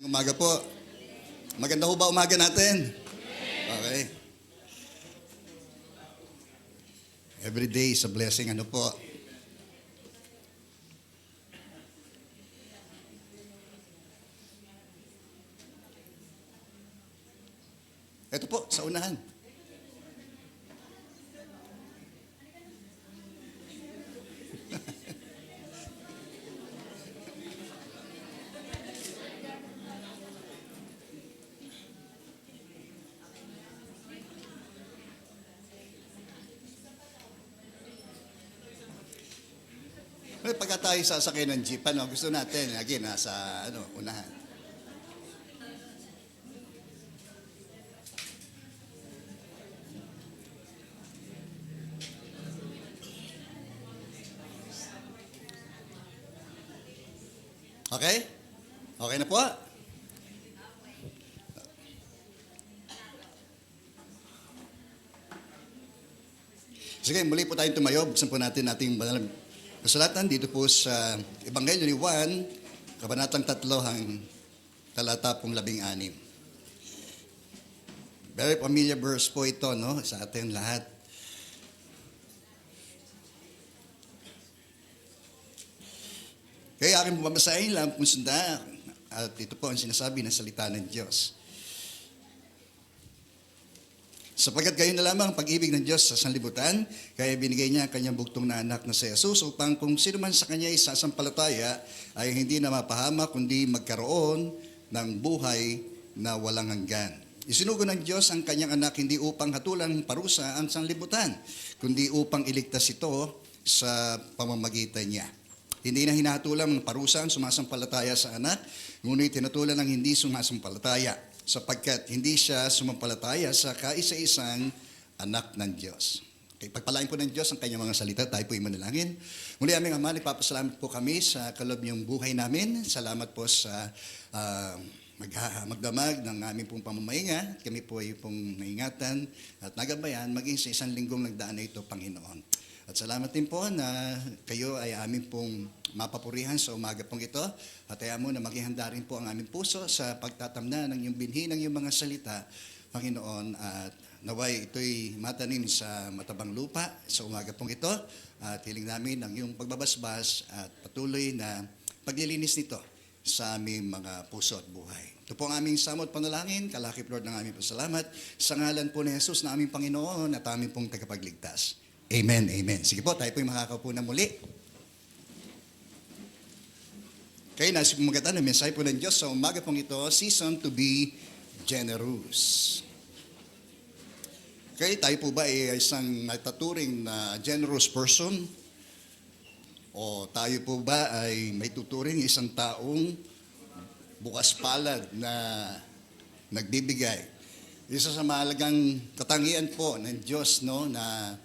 Umaga po. Maganda ho ba umaga natin? Okay. Every day is a blessing. Ano po? Ito po, sa unahan. Pagka tayo sasakay ng jeep, gusto natin, again, nasa unahan. Okay? Okay na po? Sige, muli po tayong tumayo. Buksan po natin ating banal kasulatan dito po sa Ebanghelyo ni Juan, Kabanatang 3, ang talata pong 16. Very familiar verse po ito, no? Sa atin lahat. Kaya aking babasahin lang kung sunda. At ito po ang sinasabi ng salita ng Diyos. Sapagkat kayo na lamang ang pag-ibig ng Diyos sa sanlibutan, kaya binigay niya ang kanyang bugtong na anak na si Jesus upang kung sino man sa kanya isasampalataya ay hindi na mapahama kundi magkaroon ng buhay na walang hanggan. Isinugo ng Diyos ang kanyang anak hindi upang hatulan parusa ang sanlibutan, kundi upang iligtas ito sa pamamagitan niya. Hindi na hinahatulan ng parusa ang sumasampalataya sa anak, ngunit tinatulan ng hindi sumasampalataya sapagkat hindi siya sumampalataya sa kaisa-isang anak ng Diyos. Okay, pagpalain po ng Diyos ang kanyang mga salita, tayo po imanalangin. Muli aming Ama, nagpapasalamat po kami sa kaloob niyong buhay namin. Salamat po sa magdamag ng aming pong pamamahinga. Kami po ay pong naingatan at nagabayan maging sa isang linggong nagdaan na ito, Panginoon. At salamat din po na kayo ay amin pong mapapurihan sa umaga pong ito. At ayaw mo na maging handa rin po ang aming puso sa pagtatamna ng iyong binhi ng iyong mga salita, Panginoon. At naway ito'y matanim sa matabang lupa sa umaga pong ito. At hiling namin ang iyong pagbabasbas at patuloy na paglilinis nito sa aming mga puso at buhay. Ito po ang aming samot panalangin, kalakip Lord ng aming pasalamat. Sa ngalan po ni Jesus na aming Panginoon at aming pong tagapagligtas. Amen, amen. Sige po, tayo po'y makakaupo na muli. Kaya nasa pumagatan ng mensahe po ng Diyos sa umaga pong ito, Season to be Generous. Kaya tayo po ba ay isang nataturing na generous person? O tayo po ba ay may tuturing isang taong bukas palad na nagbibigay? Isa sa mahalagang katangian po ng Diyos, no, na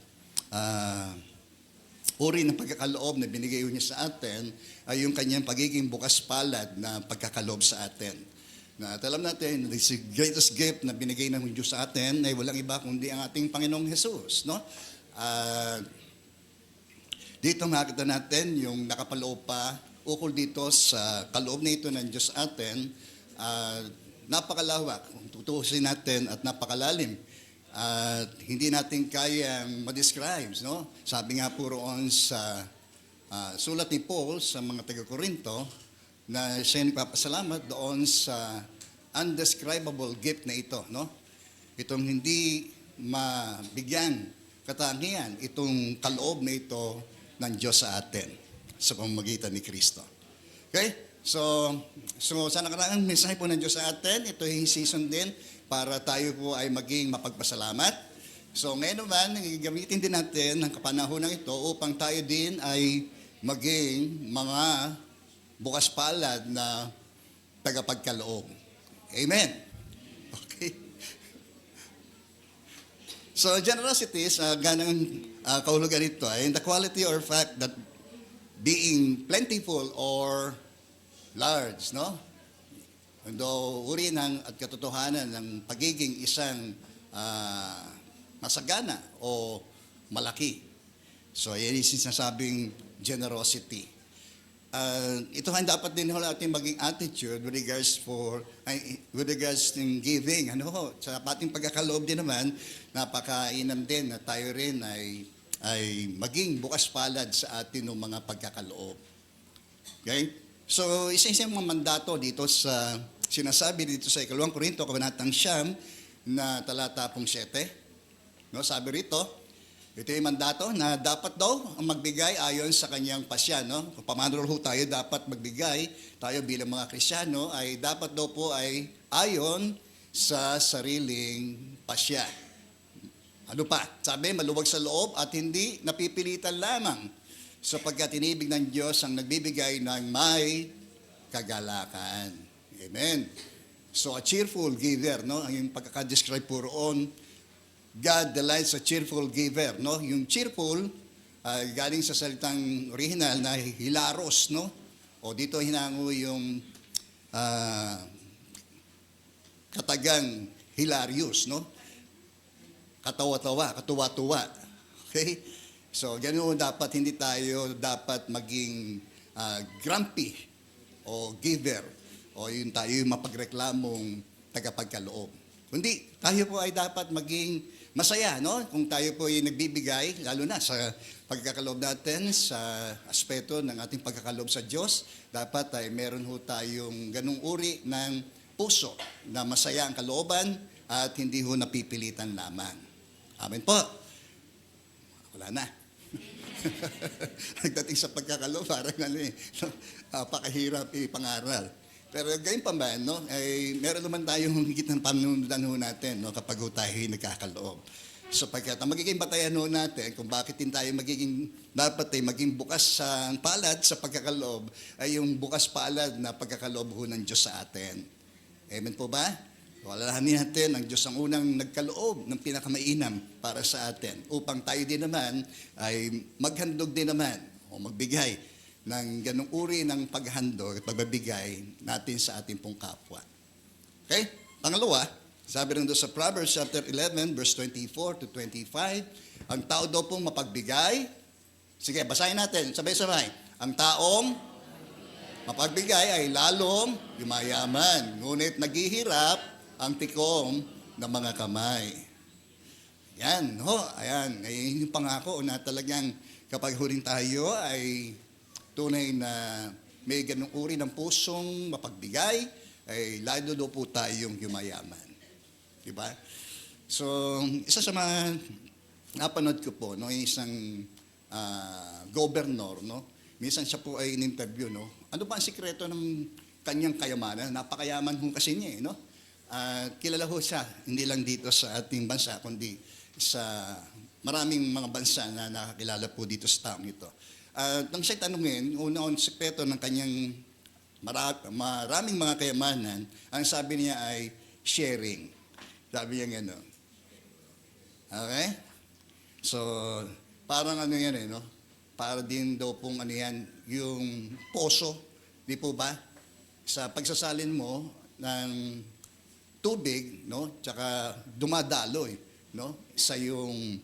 uri ng pagkakaloob na binigay niya sa atin ay yung kanyang pagiging bukas palad na pagkakaloob sa atin. Na alam natin, the greatest gift na binigay ng Diyos sa atin ay walang iba kundi ang ating Panginoong Jesus, no? Dito makita natin yung nakapaloob pa ukol dito sa kaloob na ito ng Diyos sa atin. Napakalawak kung tutuusin natin at napakalalim. At hindi natin kayang ma-describe, no? Sabi nga po roon sa sulat ni Paul sa mga taga-Korinto na siya nagpapasalamat doon sa undescribable gift na ito, no? Itong hindi mabigyan katangian, itong kaloob na ito ng Diyos sa atin sa pamamagitan ni Kristo. Okay? So sa nakaraang mensahe po ng Diyos sa atin, ito yung season din para tayo po ay maging mapagpasalamat. So ngayon naman, gamitin din natin ang kapanahonan ito upang tayo din ay maging mga bukas palad na tagapagkaloob. Amen. Okay. So generosity is ganang kahulugan ito ay the quality or fact that being plentiful or large, no? Though uri ng at katotohanan ng pagiging isang masagana o malaki. So, yan yung sinasabing generosity. ito ang dapat din ho natin maging attitude with regards to giving. Ano ho, sa ating pagkakaloob din naman, napakainam din na tayo rin ay maging bukas palad sa atin ng mga pagkakaloob. Okay? So, isa-isa mga mandato dito sa sinasabi dito sa 2 Korinto, Kabanatang 9, na talata 7. No, sabi rito, ito yung mandato na dapat daw ang magbigay ayon sa kanyang pasya. No? Kung paano ho tayo dapat magbigay, tayo bilang mga Kristyano, ay dapat daw po ay ayon sa sariling pasya. Ano pa? Sabi, maluwag sa loob at hindi napipilitan lamang sapagkat inibig ng Diyos ang nagbibigay ng may kagalakan. Amen. So a cheerful giver, no? Ang pagkaka-describe po roon, God delights a cheerful giver, no? Yung cheerful, galing sa salitang original na hilaros, no? O dito hinango yung katagang hilarious, no? Katawa-tawa, katuwa-tuwa. Okay? So, ganoon dapat, hindi tayo dapat maging grumpy o giver o yung tayo yung mapagreklamong tagapagkaloob. Kundi tayo po ay dapat maging masaya, no? Kung tayo po ay nagbibigay, lalo na sa pagkakaloob natin, sa aspeto ng ating pagkakaloob sa Diyos, dapat ay meron ho tayong ganung uri ng puso na masaya ang kalooban at hindi ho napipilitan lamang. Amen po. Wala na. Nagdating sa pagkakaloob, parang pakahirap ipangaral. Pero gayon pa man, no, ay meron naman tayong higit ng panundan ho natin, no, kapag tayo nagkakaloob. Sapagkat ang magiging batayan ho natin kung bakit din tayo dapat ay maging bukas sa palad sa pagkakaloob ay yung bukas palad na pagkakaloob ho ng Diyos sa atin. Amen po ba? Walalahanin natin ang Diyos ang unang nagkaloob ng pinakamainam para sa atin upang tayo din naman ay maghandog din naman o magbigay ng ganong uri ng paghandog at pagbabigay natin sa ating pong kapwa. Okay? Pangalawa, sabi rin doon sa Proverbs chapter 11, verse 24 to 25, ang tao daw pong mapagbigay. Sige, basahin natin, sabay-sabay. Ang taong mapagbigay ay lalong yumayaman, ngunit naghihirap ang tikom ng mga kamay. Yan, ho, ayan. Ngayon yung pangako na talagang kapag huling tayo ay tunay na may ganung uri ng pusong mapagbigay, ay lalo daw po tayong yumayaman. Diba? So, isa sa mga napanood ko po, no, isang governor, no, minsan siya po ay in-interview, no, ano ba ang sikreto ng kanyang kayamanan? Napakayaman ho kasi niya, no? Kilala ho siya, hindi lang dito sa ating bansa, kundi sa maraming mga bansa na nakakilala po dito sa taong ito. Nang siya tanungin, una-unang sekreto ng kanyang maraming mga kayamanan, ang sabi niya ay sharing. Sabi niya gano'n. Okay? So, parang ano yan no? Para din daw pong ano yan, yung poso, di po ba? Sa pagsasalin mo ng tubig, no? Tsaka dumadaloy, no? Sa yung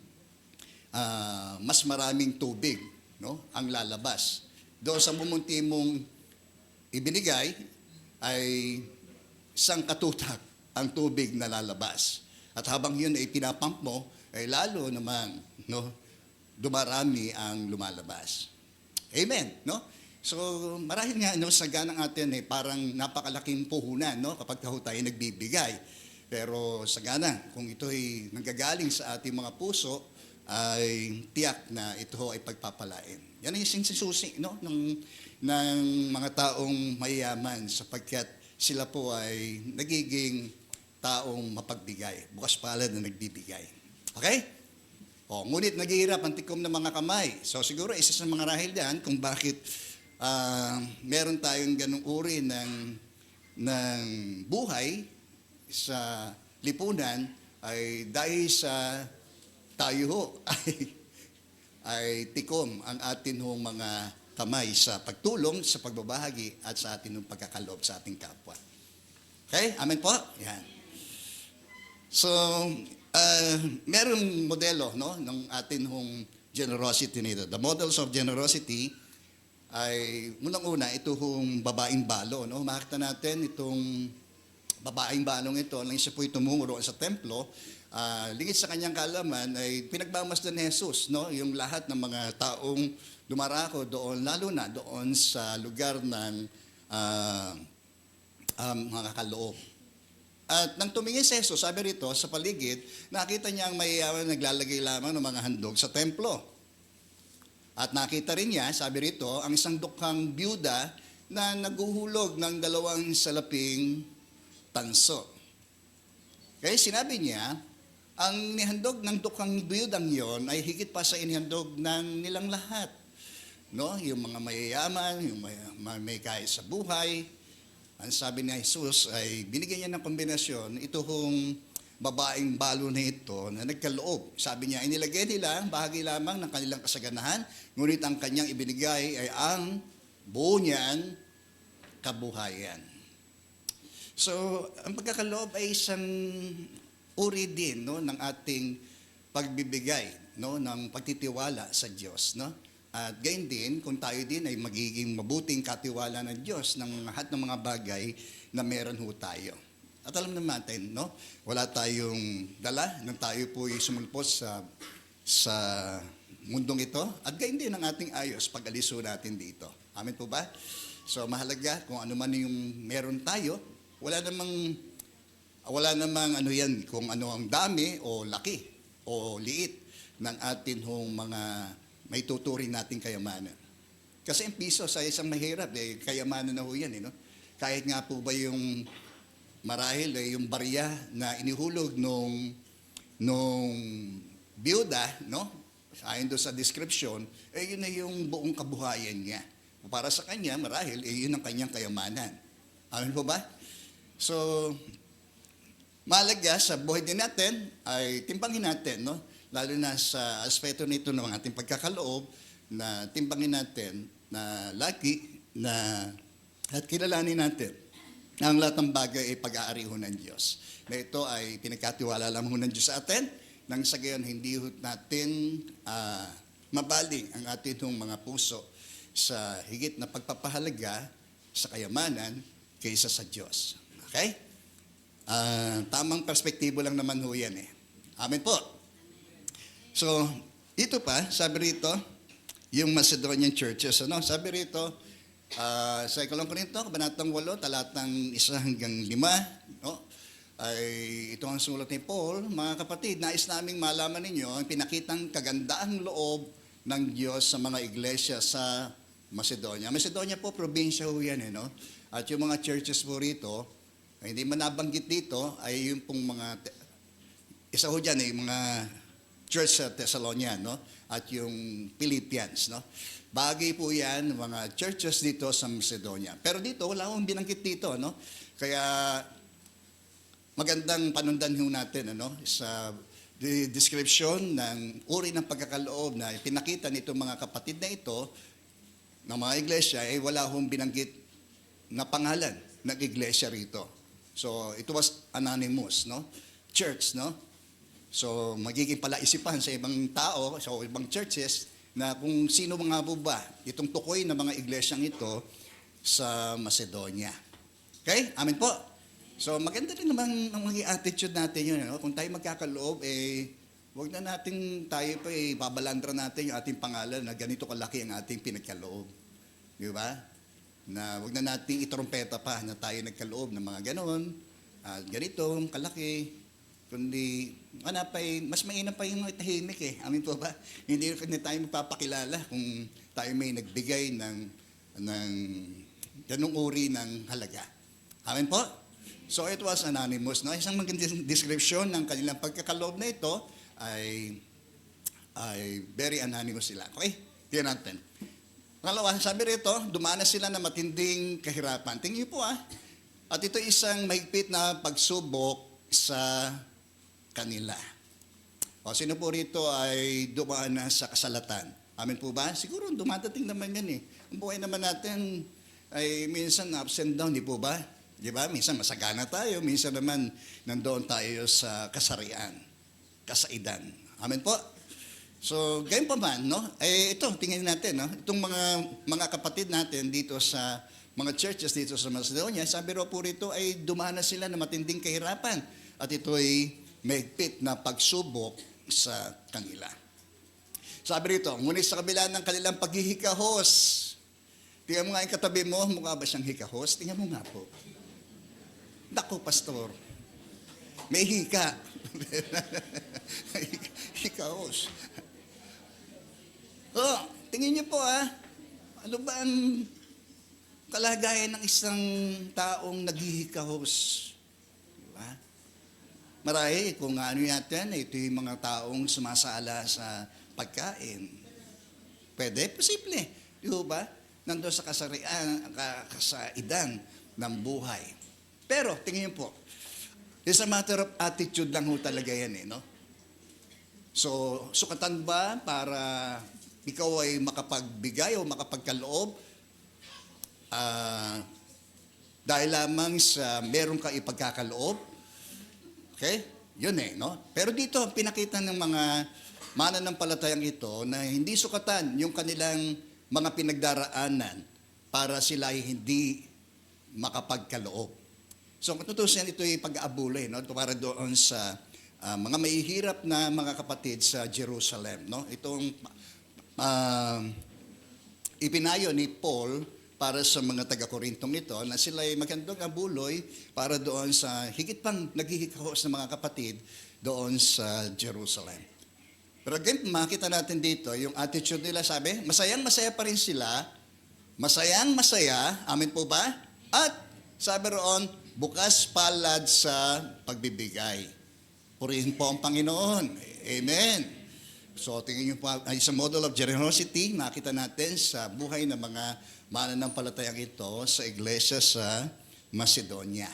mas maraming tubig, no, ang lalabas. Doon sa mumunti mong ibinigay ay isang katutak ang tubig na lalabas. At habang yun ay pinapump mo, ay lalo naman, no, dumarami ang lumalabas. Amen, no? So, marahil nga, no, sa ganang atin ay parang napakalaking puhunan, no, kapag tayo nagbibigay. Pero sa ganang, kung ito ay nanggagaling sa ating mga puso, ay tiyak na ito ay pagpapalain. Yan ang isang susi, no, ng mga taong mayayaman sapagkat sila po ay nagiging taong mapagbigay, bukas palad na nagbibigay. Okay? O, ngunit naghihirap ang tikom ng mga kamay. So siguro isa sa mga rahil yan kung bakit meron tayong ganung uri ng buhay sa lipunan ay dahil sa tayo ho ay tikom ang atin hong mga kamay sa pagtulong, sa pagbabahagi at sa atin hong pagkakaloob sa ating kapwa. Okay? Amen po? Yan. So, merong modelo, no, ng atin hong generosity nito. The models of generosity ay unang-una ito hong babaeng balo, no? Makita natin itong babaeng balong ito nang siya po'y tumungo roon sa templo, lingid sa kanyang kaalaman ay pinagmamasdan ni Jesus, no? Yung lahat ng mga taong dumarako doon, lalo na doon sa lugar ng mga kaloob. At nang tumingin si Jesus, sabi rito, sa paligid, nakita niya ang mayayaman naglalagay lamang ng mga handog sa templo. At nakita rin niya, sabi rito, ang isang dukhang byuda na naguhulog ng 2 salaping tanso. Kaya sinabi niya, ang nihandog ng dukhang byudang yon ay higit pa sa inihandog ng nilang lahat. No? Yung mga mayayaman, yung may kaya sa buhay. Ang sabi ni Jesus ay binigyan niya ng kombinasyon, ito hong babaeng balo na ito na nagkaloob. Sabi niya, inilagay nila bahagi lamang ng kanilang kasaganahan, ngunit ang kanyang ibinigay ay ang buo niyan kabuhayan. So, ang pagkakaloob ay isang uri din, no, ng ating pagbibigay, no, ng pagtitiwala sa Diyos, no? At gayon din, kung tayo din ay magiging mabuting katiwala ng Diyos ng lahat ng mga bagay na meron ho tayo. At alam naman natin, no? Wala tayong dala nang tayo po ay sumulpot sa mundong ito. At gayon din ang ating ayos pag-aliso natin dito. Amen po ba? So mahalaga kung ano man yung meron tayo, wala namang ano yan, kung ano ang dami o laki o liit ng atin hong mga may tuturing nating kayamanan. Kasi ang piso sa isang mahirap, kayamanan na ho yan. No? Kahit nga po ba yung marahil yung barya na inihulog nung biyuda, no? Ayon doon sa description, yun na yung buong kabuhayan niya. Para sa kanya, marahil, yun ang kanyang kayamanan. Amen po ba? So, mahalaga sa buhay din natin ay timbangin natin, no? Lalo na sa aspeto nito ng ating pagkakaloob, na timbangin natin na lagi na at kilalanin natin na ang lahat ng bagay ay pag-aari ho ng Diyos. Na ito ay pinagkatiwala lamang ho ng Diyos sa atin, nang sa gayon hindi ho natin mabaling ang ating mga puso sa higit na pagpapahalaga sa kayamanan kaysa sa Diyos. Okay? Tamang perspektibo lang naman ho yan eh. Amen po. So, ito pa, sabi rito, yung Macedonian churches, ano? Sabi rito, sa Ikalawang Korinto, Kabanatang 8, talatang 1 hanggang 5, no? Ay ito ang sulat ni Paul. Mga kapatid, nais naming malaman ninyo ang pinakitang kagandaang loob ng Diyos sa mga iglesia sa Macedonia. Macedonia po, probinsya ho yan, no? At yung mga churches po rito, hindi man nabanggit dito, ay yung pong mga, isa ho dyan, yung mga church sa Thessalonian, no? At yung Philippians, no? Bagay po yan, mga churches dito sa Macedonia. Pero dito, wala akong binanggit dito, no? Kaya, magandang panundan ho natin, ano? Sa description ng uri ng pagkakaloob na pinakita nito mga kapatid na ito, ng mga iglesia, wala akong binanggit na pangalan ng iglesia rito. So, it was anonymous, no? Church, no? So, magiging palaisipan sa ibang tao, sa ibang churches, na kung sino mga po ba itong tukoy na mga iglesyang ito sa Macedonia. Okay? Amen po. So, maganda rin naman ang maging attitude natin yun. No? Kung tayo magkakaloob, huwag na natin tayo pa babalandra natin yung ating pangalan na ganito kalaki ang ating pinagkaloob. Di ba? Na huwag na natin itrumpeta pa na tayo nagkaloob ng mga ganon, ganito, kalaki, kundi, mas mainam pa yung tahimik eh. Amin po ba? Hindi tayo magpapakilala kung tayo may nagbigay ng ganung uri ng halaga. Amin po? So it was anonymous. No? Isang magandang description ng kanilang pagkakaloob na ito ay very anonymous sila. Okay? Tingnan natin. Pangalawa, sabi rito, dumanas sila na matinding kahirapan. Tingnan niyo po At ito isang mahigpit na pagsubok sa kanila. O sino po rito ay dumaan na sa kasalatan? Amin po ba? Siguro dumadating naman yan eh. Ang buhay naman natin ay minsan ups and down, di po ba? Di ba? Minsan masagana tayo, minsan naman nandoon tayo sa kasarian, kasaidan. Amin po? So, gayon pa man, no? Ito, tingnan natin, no? Itong mga kapatid natin dito sa mga churches dito sa Macedonia, sabi raw po rito ay dumanas sila na matinding kahirapan. At ito ay mahigpit na pagsubok sa kanila. Sabi rito, ngunit sa kabila ng kanilang paghihikahos, tingnan mo nga yung katabi mo, mukha ba siyang hikahos? Tingnan mo nga po. Naku, pastor, may hika. Hikahos. Oh, tingin niyo po ano ba ang kalagayan ng isang taong naghihikahos? Diba? Marahil kung ano natin, ito yung mga taong sumasala sa pagkain. Pwede, posible. Di ba? Nandun sa kasaidan ng buhay. Pero, tingin niyo po, it's a matter of attitude lang ho talaga yan no? So, sukatan ba para ikaw ay makapagbigay o makapagkaloob dahil lamang sa meron ka ipagkakaloob? Okay? Yun no? Pero dito, pinakita ng mga mananampalatayang ito na hindi sukatan yung kanilang mga pinagdaraanan para sila ay hindi makapagkaloob. So, kung tutusin, ito ay pag-aabulay, no? Ito para doon sa mga mahihirap na mga kapatid sa Jerusalem, no? Itong ipinayo ni Paul para sa mga taga-Korintong ito na sila ay magandang abuloy para doon sa higit pang naghihikahos ng mga kapatid doon sa Jerusalem. Pero again, makita natin dito, yung attitude nila, sabi, masayang-masaya pa rin sila, masayang-masaya, amin po ba? At sabi roon, bukas palad sa pagbibigay. Purihin po ang Panginoon. Amen. So, tingin niyo po, ay sa model of generosity, makita natin sa buhay ng mga mananampalatayang ito sa iglesia sa Macedonia.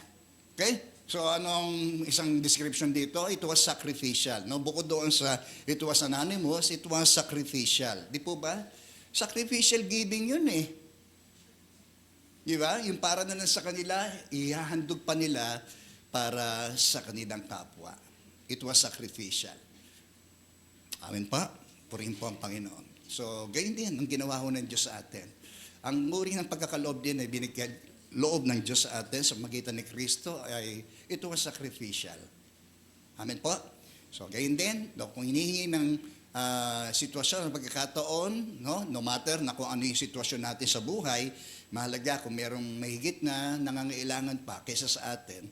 Okay? So, anong isang description dito? It was sacrificial. No? Bukod doon sa it was anonymous, it was sacrificial. Di po ba? Sacrificial giving yun Di ba? Yung para na lang sa kanila, ihahandog pa nila para sa kanilang kapwa. It was sacrificial. Amen pa? Purihin po ang Panginoon. So, gayon din ang ginawa ho ng Diyos sa atin. Ang uri ng pagkakaloob din ay binigyan loob ng Diyos sa atin sa magitan ni Kristo ay it was sacrificial. Amen po? So, gayon din, kung hinihingi ng sitwasyon ng pagkakataon, no matter na kung ano yung sitwasyon natin sa buhay, mahalaga kung merong mahigit na nangangailangan pa kaysa sa atin,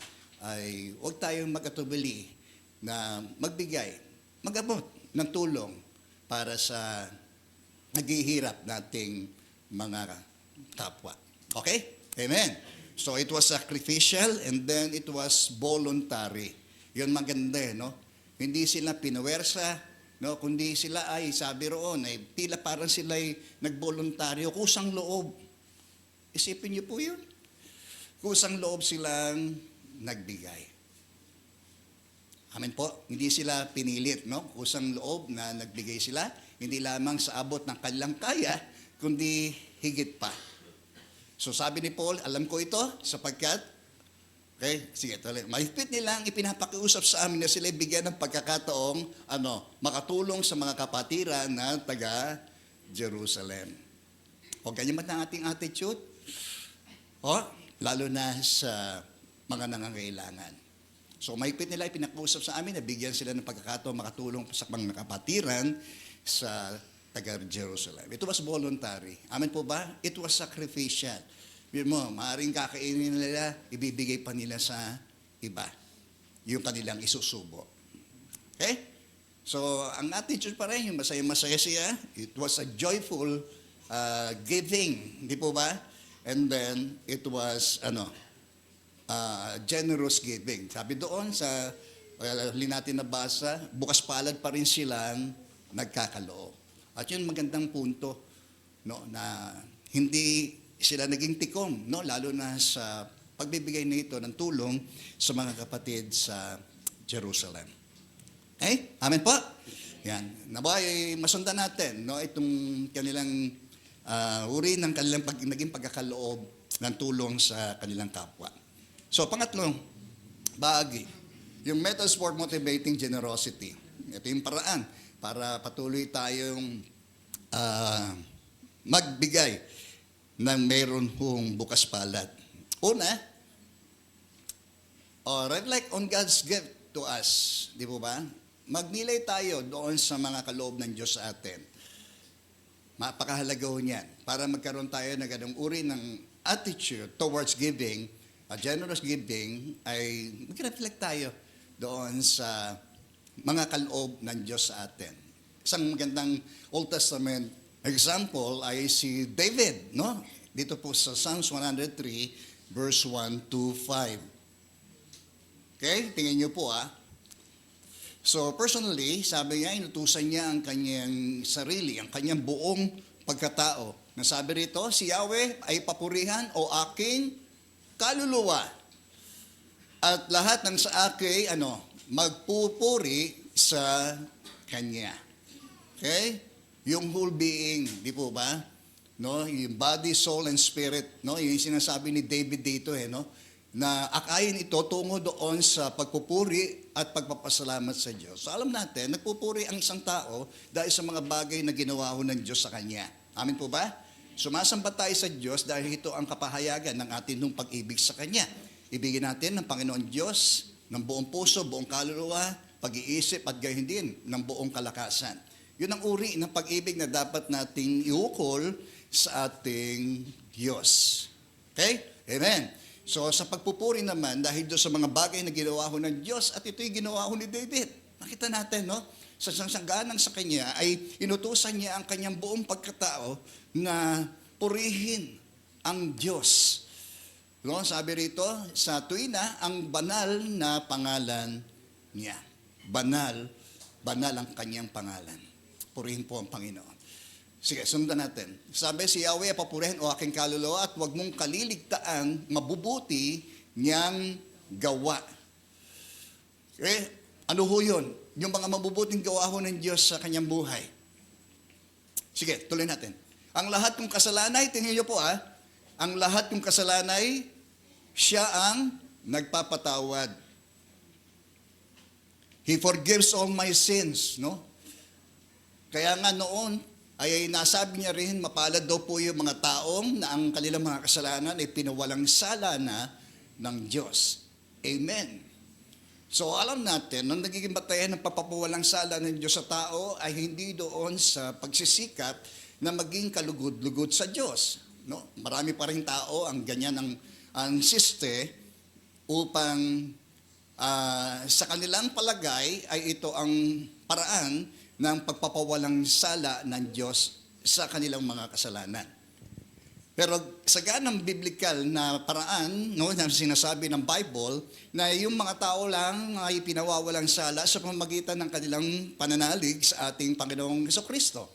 ay huwag tayong magkatubili na magbigay, mag-abot ng tulong para sa naghihirap nating mga kapwa. Okay? Amen. So it was sacrificial and then it was voluntary. Yun maganda no? Hindi sila pinuwersa, no? Kundi sila ay sabi roon, ay tila parang sila ay nagboluntaryo, kusang loob. Isipin niyo po yun. Kusang loob silang nagbigay. Amen po. Hindi sila pinilit, no? Kusang loob na nagbigay sila, hindi lamang sa abot ng kanilang kaya, kundi higit pa. So sabi ni Paul, alam ko ito sapagkat, okay, sige, mahigpit nilang ipinapakiusap sa amin na sila bigyan ng pagkakataong, makatulong sa mga kapatiran na taga Jerusalem. O ganyan man ang ating attitude, lalo na sa mga nangangailangan. So mahigpit nila ipinakiusap sa amin na bigyan sila ng pagkakataong makatulong sa mga kapatiran sa taga Jerusalem. It was voluntary. Amen po ba? It was sacrificial. Yun mo, maaaring kakainin nila, ibibigay pa nila sa iba. Yung kanilang isusubo. Okay? So, ang attitude pa rin, yung masaya-masaya siya, it was a joyful giving. Di po ba? And then, it was, generous giving. Sabi doon sa, huli natin nabasa, bukas palad pa rin silang nagkakaloob. At yun magandang punto, no, na hindi sila naging tikom, no, lalo na sa pagbibigay nito ng tulong sa mga kapatid sa Jerusalem. Okay? Amen po? Yan. Nabay, masundan natin, no, itong kanilang uri ng kanilang naging pagkakaloob ng tulong sa kanilang kapwa. So, pangatlong bahagi, yung methods for motivating generosity. Ito yung paraan para patuloy tayong magbigay ng meron hong bukas palad. Una, reflect on God's gift to us. Di po ba? Magnilay tayo doon sa mga kaloob ng Diyos sa atin. Mapakahalaga ho niyan para magkaroon tayo ng ganung uri ng attitude towards giving, a generous giving, ay mag-reflect tayo doon sa mga kaloob ng Diyos sa atin. Isang magandang Old Testament example ay si David, no? Dito po sa Psalms 103, verse 1 to 5. Okay? Tingnan niyo po So personally, sabi niya, inutusan niya ang kanyang sarili, ang kanyang buong pagkatao. Nasabi rito, si Yahweh ay papurihan o aking kaluluwa. At lahat ng sa akin, magpupuri sa Kanya. Okay? Yung whole being, di po ba? No, yung body, soul, and spirit, no? Yung sinasabi ni David dito, no? Na akayin ito tungo doon sa pagpupuri at pagpapasalamat sa Diyos. So alam natin, nagpupuri ang isang tao dahil sa mga bagay na ginawa ho ng Diyos sa Kanya. Amin po ba? Sumasamba tayo sa Diyos dahil ito ang kapahayagan ng ating nung pag-ibig sa Kanya. Ibigin natin ng Panginoon Diyos ng buong puso, buong kaluluwa, pag-iisip at gayon din ng buong kalakasan. Yun ang uri ng pag-ibig na dapat nating iukol sa ating Diyos. Okay? Amen. So sa pagpupuri naman, dahil doon sa mga bagay na ginawa ho ng Diyos, at ito'y ginawa ho ni David. Nakita natin, no? Sa sangganang sa kanya, ay inutusan niya ang kanyang buong pagkatao na purihin ang Diyos. No? Sabi rito, sa tuwina, ang banal na pangalan niya. Banal ang kanyang pangalan. Purihin po ang Panginoon. Sige, sundan natin. Sabi, si Yahweh, papurihin o aking kaluluwa at huwag mong kaliligtaan mabubuti niyang gawa. Okay? Ano ho yun? Yung mga mabubuting gawa ho ng Diyos sa kanyang buhay. Sige, tuloy natin. Ang lahat ng kasalanay, tingnan niyo po ang lahat ng kasalanay, siya ang nagpapatawad. He forgives all my sins, no? Kaya nga noon, ay nasabi niya rin, mapalad daw po yung mga taong na ang kanilang mga kasalanan ay pinawalang sala na ng Diyos. Amen. So alam natin, nang nagiging batayan ng papawalang sala ng Diyos sa tao ay hindi doon sa pagsisikap na maging kalugod-lugod sa Diyos. No? Marami pa rin tao ang ganyan ang siste upang sa kanilang palagay ay ito ang paraan ng pagpapawalang sala ng Diyos sa kanilang mga kasalanan. Pero sa ganang biblical na paraan, no, na sinasabi ng Bible, na yung mga tao lang ay pinawawalang sala sa pamamagitan ng kanilang pananalig sa ating Panginoong Jesucristo.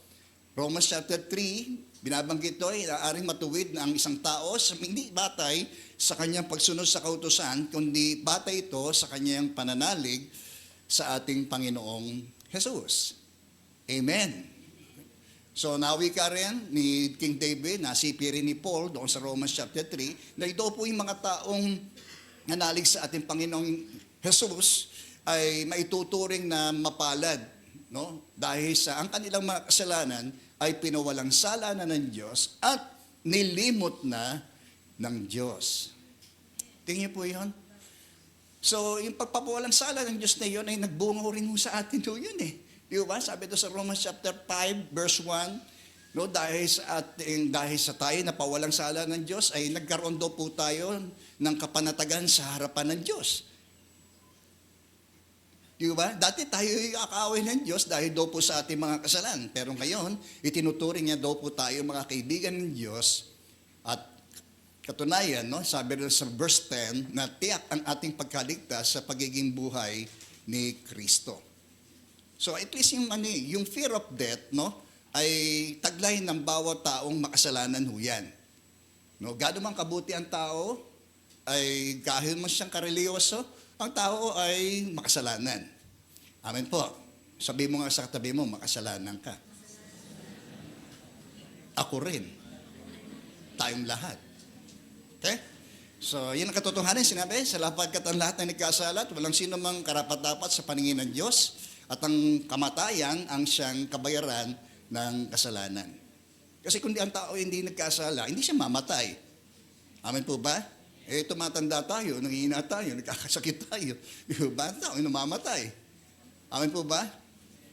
Romans chapter 3, binabanggit ito, aring matuwid na ang isang tao sa hindi batay sa kanyang pagsunod sa kautusan, kundi batay ito sa kanyang pananalig sa ating Panginoong Jesus. Amen. So nawi ka rin ni King David, nasipi rin ni Paul doon sa Romans chapter 3, na ito po yung mga taong nanalig sa ating Panginoong Jesus ay maituturing na mapalad, no? Dahil sa ang kanilang mga kasalanan ay pinawalang sala na ng Diyos at nilimot na ng Diyos. Tingnan niyo po yun. So yung pagpapawalang sala ng Diyos na yun ay nagbunga rin sa atin po yun Di ba? Sabi ito sa Romans chapter 5, verse 1, no, dahil sa tayo na pawalang sala ng Diyos, ay nagkaroon daw po tayo ng kapanatagan sa harapan ng Diyos. Di ba? Dati tayo akaaway ng Diyos dahil daw po sa ating mga kasalanan. Pero ngayon, itinuturing niya daw po tayo mga kaibigan ng Diyos. At katunayan, no, sabi rin sa verse 10, na tiyak ang ating pagkaligtas sa pagiging buhay ni Kristo. So at least yung fear of death, no, ay taglay ng bawat taong makasalanan ho yan. No, gaano man kabuti ang tao, ay kahit man siyang kareliyoso, ang tao ay makasalanan. Amen po. Sabi mo nga sa katabi mo, makasalanan ka. Ako rin. Tayong lahat. Okay? So, yun ang katotohanan, sinabi, sa lapagkat ang lahat na nagkasala at walang sino mang karapat-dapat sa paningin ng Diyos. At ang kamatayan ang siyang kabayaran ng kasalanan. Kasi kung ang tao hindi nagkasala, hindi siya mamatay. Amen po ba? Tumatanda tayo, nangihina tayo, nagkakasakit tayo. Di ba? Ang tao, namamatay. Amen po ba?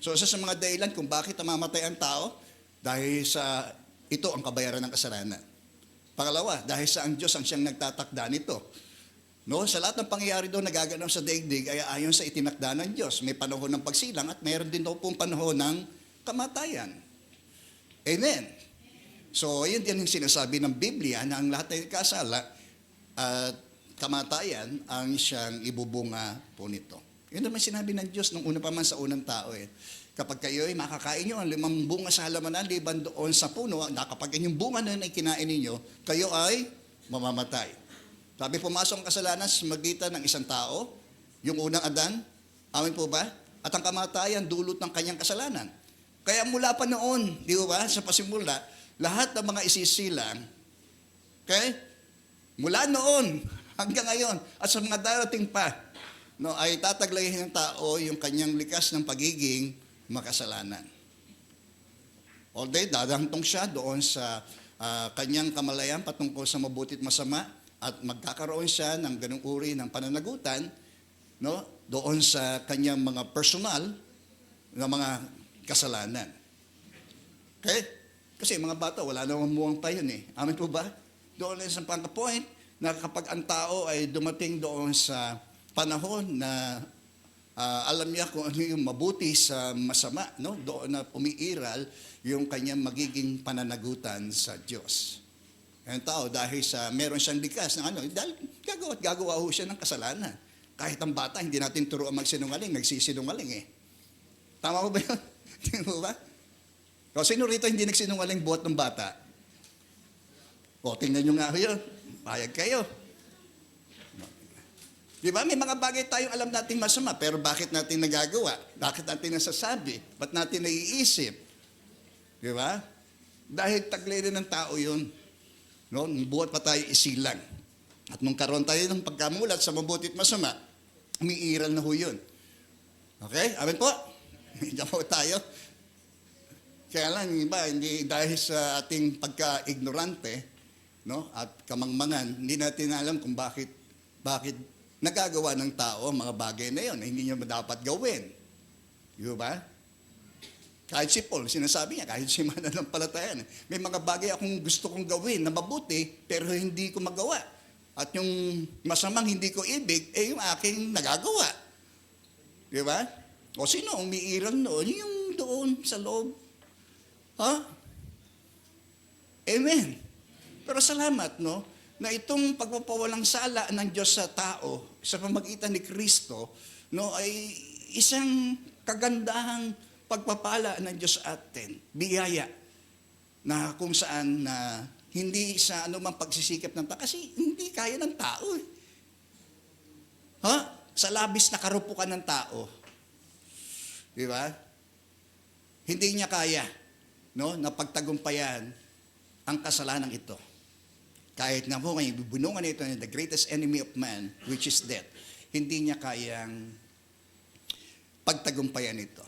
So, isa sa mga dahilan kung bakit namamatay ang tao, dahil sa ito ang kabayaran ng kasalanan. Pangalawa, dahil sa ang Diyos ang siyang nagtatakda nito. No, sa lahat ng pangyayari doon nagaganap sa daigdig ay ayon sa itinakda ng Diyos. May panahon ng pagsilang at mayroon din daw pong panahon ng kamatayan. Amen. So, yun din yung sinasabi ng Biblia na ang lahat ay kasala at kamatayan ang siyang ibubunga po nito. Yun naman sinabi ng Diyos nung una pa man sa unang tao. Kapag kayo ay makakain nyo ang 5 bunga sa halamanan, liban doon sa puno, na kapag inyong bunga na yun ay kinain ninyo, kayo ay mamamatay. Sabi, pumasok ang kasalanan sa magitan ng isang tao, yung unang Adan, amin po ba? At ang kamatayan, dulot ng kanyang kasalanan. Kaya mula pa noon, di ba, sa pasimula, lahat ng mga isisilang, okay, mula noon hanggang ngayon, at sa mga darating pa, no, ay tataglayin ng tao yung kanyang likas ng pagiging makasalanan. Although dadahantong siya doon sa kanyang kamalayan patungkol sa mabuti at masama at magkakaroon siya ng ganung uri ng pananagutan, no, doon sa kanyang mga personal na mga kasalanan. Okay? Kasi mga bata, wala namang muwang pa yun eh. Amin po ba? Doon sa point na kapag ang tao ay dumating doon sa panahon na alam niya kung ano yung mabuti sa masama, no? Doon na umiiral yung kanyang magiging pananagutan sa Diyos. Ang tao, dahil sa meron siyang likas ng ano, dahil gagawa ho siya ng kasalanan. Kahit ang bata, hindi natin turuan magsinungaling, nagsisinungaling eh. Tama ko ba yun? Tingnan mo ba? O sino rito hindi nagsinungaling buhat ng bata? O, tingnan nyo nga ho yun. Payag kayo. Di ba? May mga bagay tayong alam natin masama, pero bakit natin nagagawa? Bakit natin nasasabi? Ba't natin naiisip? Di ba? Dahil taglay rin ng tao yun. No? Buhat pa tayo isilang. At nung karoon tayo ng pagkamulat sa mabuti at masama, umiiral na ho yun. Okay? Amen po? Hindi po tayo. Kaya lang, iba, hindi, dahil sa ating pagka-ignorante, no? At kamangmangan, hindi natin alam kung bakit nagagawa ng tao mga bagay na yun na hindi niya dapat gawin. Di ba? Kahit si Paul, sinasabi niya, kahit si mananampalataya, may mga bagay akong gusto kong gawin na mabuti, pero hindi ko magawa. At yung masamang hindi ko ibig, yung aking nagagawa. Di ba? O sino umiiral noon? Yung doon sa loob. Ha? Amen. Pero salamat, no? Na itong pagpapawalang sala ng Diyos sa tao sa pamagitan ni Kristo, no, ay isang kagandahang pagpapala ng Diyos atin, biyaya, na kung saan na hindi sa anumang pagsisikap ng tao, kasi hindi kaya ng tao. Ha? Sa labis na karupukan ng tao. Di ba? Hindi niya kaya, no, na pagtagumpayan ang kasalanan ito. Kahit na po may bubunungan ito na the greatest enemy of man, which is death, hindi niya kayang pagtagumpayan ito.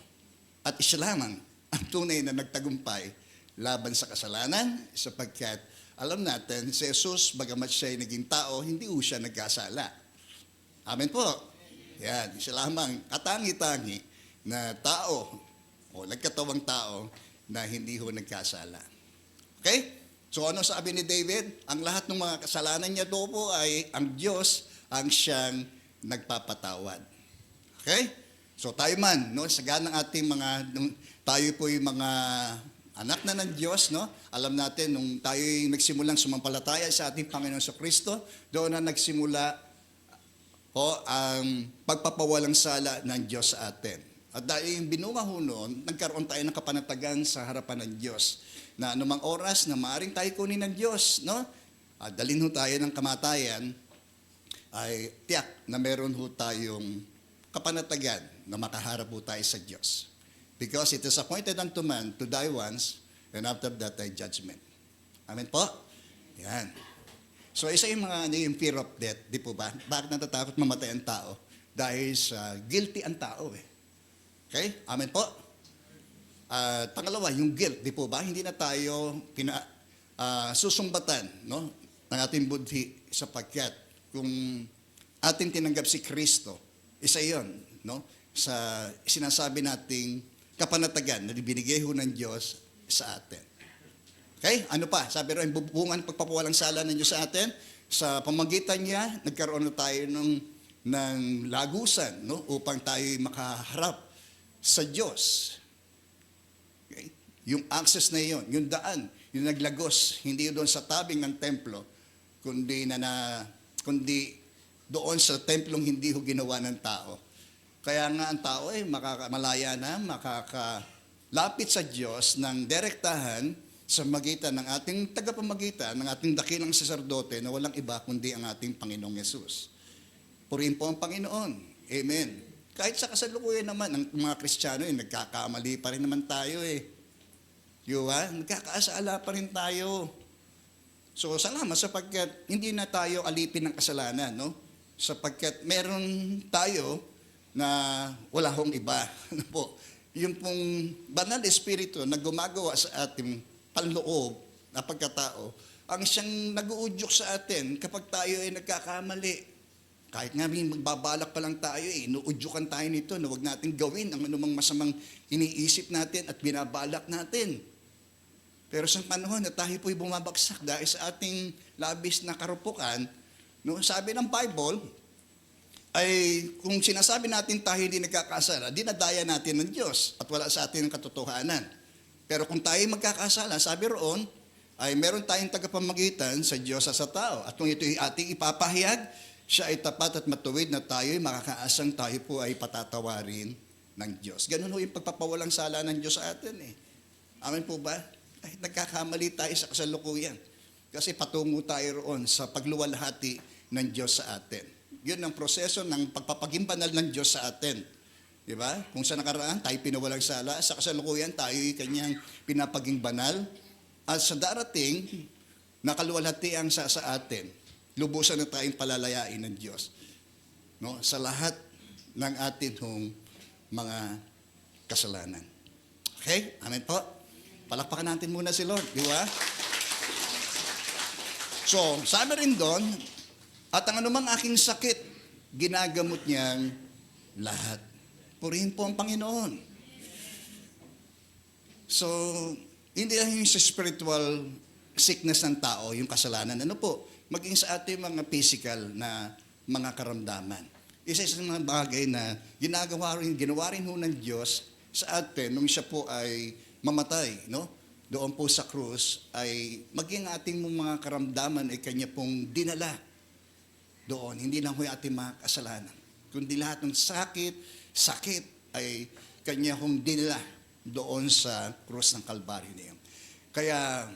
At isa lamang ang tunay na nagtagumpay laban sa kasalanan, sapagkat alam natin, si Jesus, bagamat siya ay naging tao, hindi ho siya nagkasala. Amen po. Yan, isa lamang katangi-tangi na tao o nagkatawang tao na hindi ho nagkasala. Okay? So ano sabi ni David? Ang lahat ng mga kasalanan niya do po ay ang Diyos ang siyang nagpapatawad. Okay? So tayo man, no, sagana ng ating tayo po yung mga anak na ng Diyos, no? Alam natin, nung tayo nagsimulang sumampalataya sa ating Panginoon sa Kristo, doon na nagsimula ang pagpapawalang sala ng Diyos sa atin. At dahil yung binunga ho noon, nagkaroon tayo ng kapanatagan sa harapan ng Diyos. Na anumang oras na maaaring tayo kunin ng Diyos, no? At dalhin ho tayo ng kamatayan, ay tiyak na meron ho tayong kapanatagan na makaharap ho tayo sa Diyos. Because it is appointed unto man to die once, and after that, ay judgment. Amen po? Yan. So isa yung yung fear of death, di po ba? Bakit natatakot mamatay ang tao? Dahil sa guilty ang tao eh. Okay? Amen po. At pangalawa, yung guilt, di po ba? Hindi na tayo susumbatan, no, ng ating budhi sapagkat kung ating tinanggap si Kristo, isa yon, no, sa sinasabi nating kapanatagan na binigay ho ng Diyos sa atin. Okay? Ano pa? Sabi rin, bubungan pagpapawalang sala ng Diyos sa atin. Sa pamagitan niya, nagkaroon na tayo ng lagusan, no, upang tayo makaharap sa Diyos. Okay? Yung access na yon, yung daan, yung naglagos, hindi doon sa tabing ng templo, kundi doon sa templong hindi ho ginawa ng tao. Kaya nga ang tao ay malaya na makakalapit sa Diyos ng direktahan sa magitan ng ating tagapamagitan, ng ating dakilang saserdote na walang iba kundi ang ating Panginoong Yesus. Purihin po ang Panginoon. Amen. Kahit sa kasalukuyan naman, ang mga Kristiyano, nagkakamali pa rin naman tayo eh. Diba? Nagkakaasala pa rin tayo. So, salamat sapagkat hindi na tayo alipin ng kasalanan, no? Sapagkat meron tayo na wala hong iba. Ano po? Yung pong banal espiritu na gumagawa sa ating panloob na pagkatao, ang siyang nag-uudyok sa atin kapag tayo ay nagkakamali. Kahit nga magbabalak pa lang tayo, inuudyukan tayo nito na huwag natin gawin ang anumang masamang iniisip natin at binabalak natin. Pero sa panahon na tayo po'y bumabagsak dahil sa ating labis na karupukan, no, sabi ng Bible, ay kung sinasabi natin tayo hindi nagkakasala, dinadaya natin ng Diyos at wala sa atin ang katotohanan. Pero kung tayo magkakasala, sabi roon, ay meron tayong tagapamagitan sa Diyos at sa tao. At kung ito'y ating ipapahayag, siya ay tapat at matuwid na tayo'y makakaasang tayo po ay patatawarin ng Diyos. Ganun ho yung pagpapawalang sala ng Diyos sa atin eh. Amen po ba? Ay, nagkakamali tayo sa kasalukuyan. Kasi patungo tayo roon sa pagluwalhati ng Diyos sa atin. Yun ang proseso ng pagpapaging banal ng Diyos sa atin. Di ba? Kung sa nakaraan, tayo pinawalang sala. Sa kasalukuyan, tayo kanyang pinapaging banal. At sa darating, nakaluwalhatian sa atin. Lubusan na tayong palalayain ng Diyos. No? Sa lahat ng atin hong mga kasalanan. Okay? Amen po? Palakpakan natin muna si Lord, di ba? So, sabi rin doon, at ang anumang aking sakit, ginagamot niyang lahat. Purihin po ang Panginoon. So, hindi lang yung sa spiritual sickness ng tao, yung kasalanan. Ano po? Maging sa ating mga physical na mga karamdaman. Isa sa mga bagay na ginawa rin ho ng Diyos sa atin nung siya po ay mamatay, no? Doon po sa krus ay maging ating mga karamdaman ay kanya pong dinala doon. Hindi lang ho yung ating mga kasalanan, kundi lahat ng sakit ay kanya hong dinala doon sa krus ng Kalbaryo niya. Kaya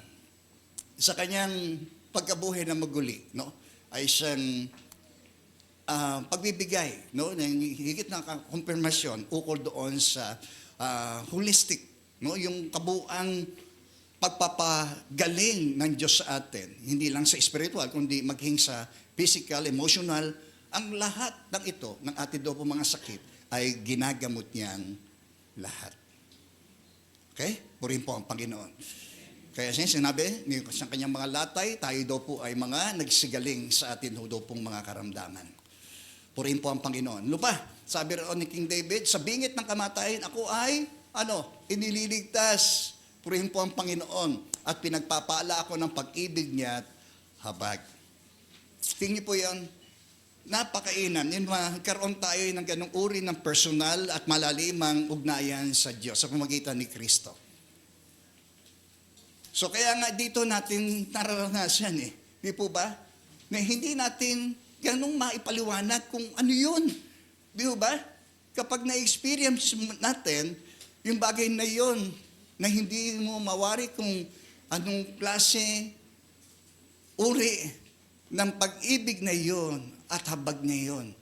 sa kanyang pagkabuhay na maguli, no, ay siyang pagbibigay, no, ng higit na konfirmasyon ukol doon sa holistic, no, yung kabuang pagpapagaling ng Diyos sa atin, hindi lang sa spiritual, kundi maging sa physical, emotional, ang lahat ng ito, ng ating doon po mga sakit, ay ginagamot niyang lahat. Okay? Purihin po ang Panginoon. Kaya siya sinabi, sa kanyang mga latay, tayo daw po ay mga nagsigaling sa atin daw pong mga karamdaman. Purihin po ang Panginoon. Lupa, sabi roon ni King David, sa bingit ng kamatayan, ako ay, inililigtas. Purihin po ang Panginoon. At pinagpapala ako ng pag-ibig niya at habag. Tingin niyo po yan, napakainan. Yun, magkaroon tayo ng ganong uri ng personal at malalimang ugnayan sa Diyos sa pamagitan ni Kristo. So kaya nga dito natin nararanasan di po ba? Na hindi natin ganong maipaliwanag kung ano yun. Di ba? Kapag na-experience natin yung bagay na yun, na hindi mo mawari kung anong klase, uri ng pag-ibig na yun at habag na yun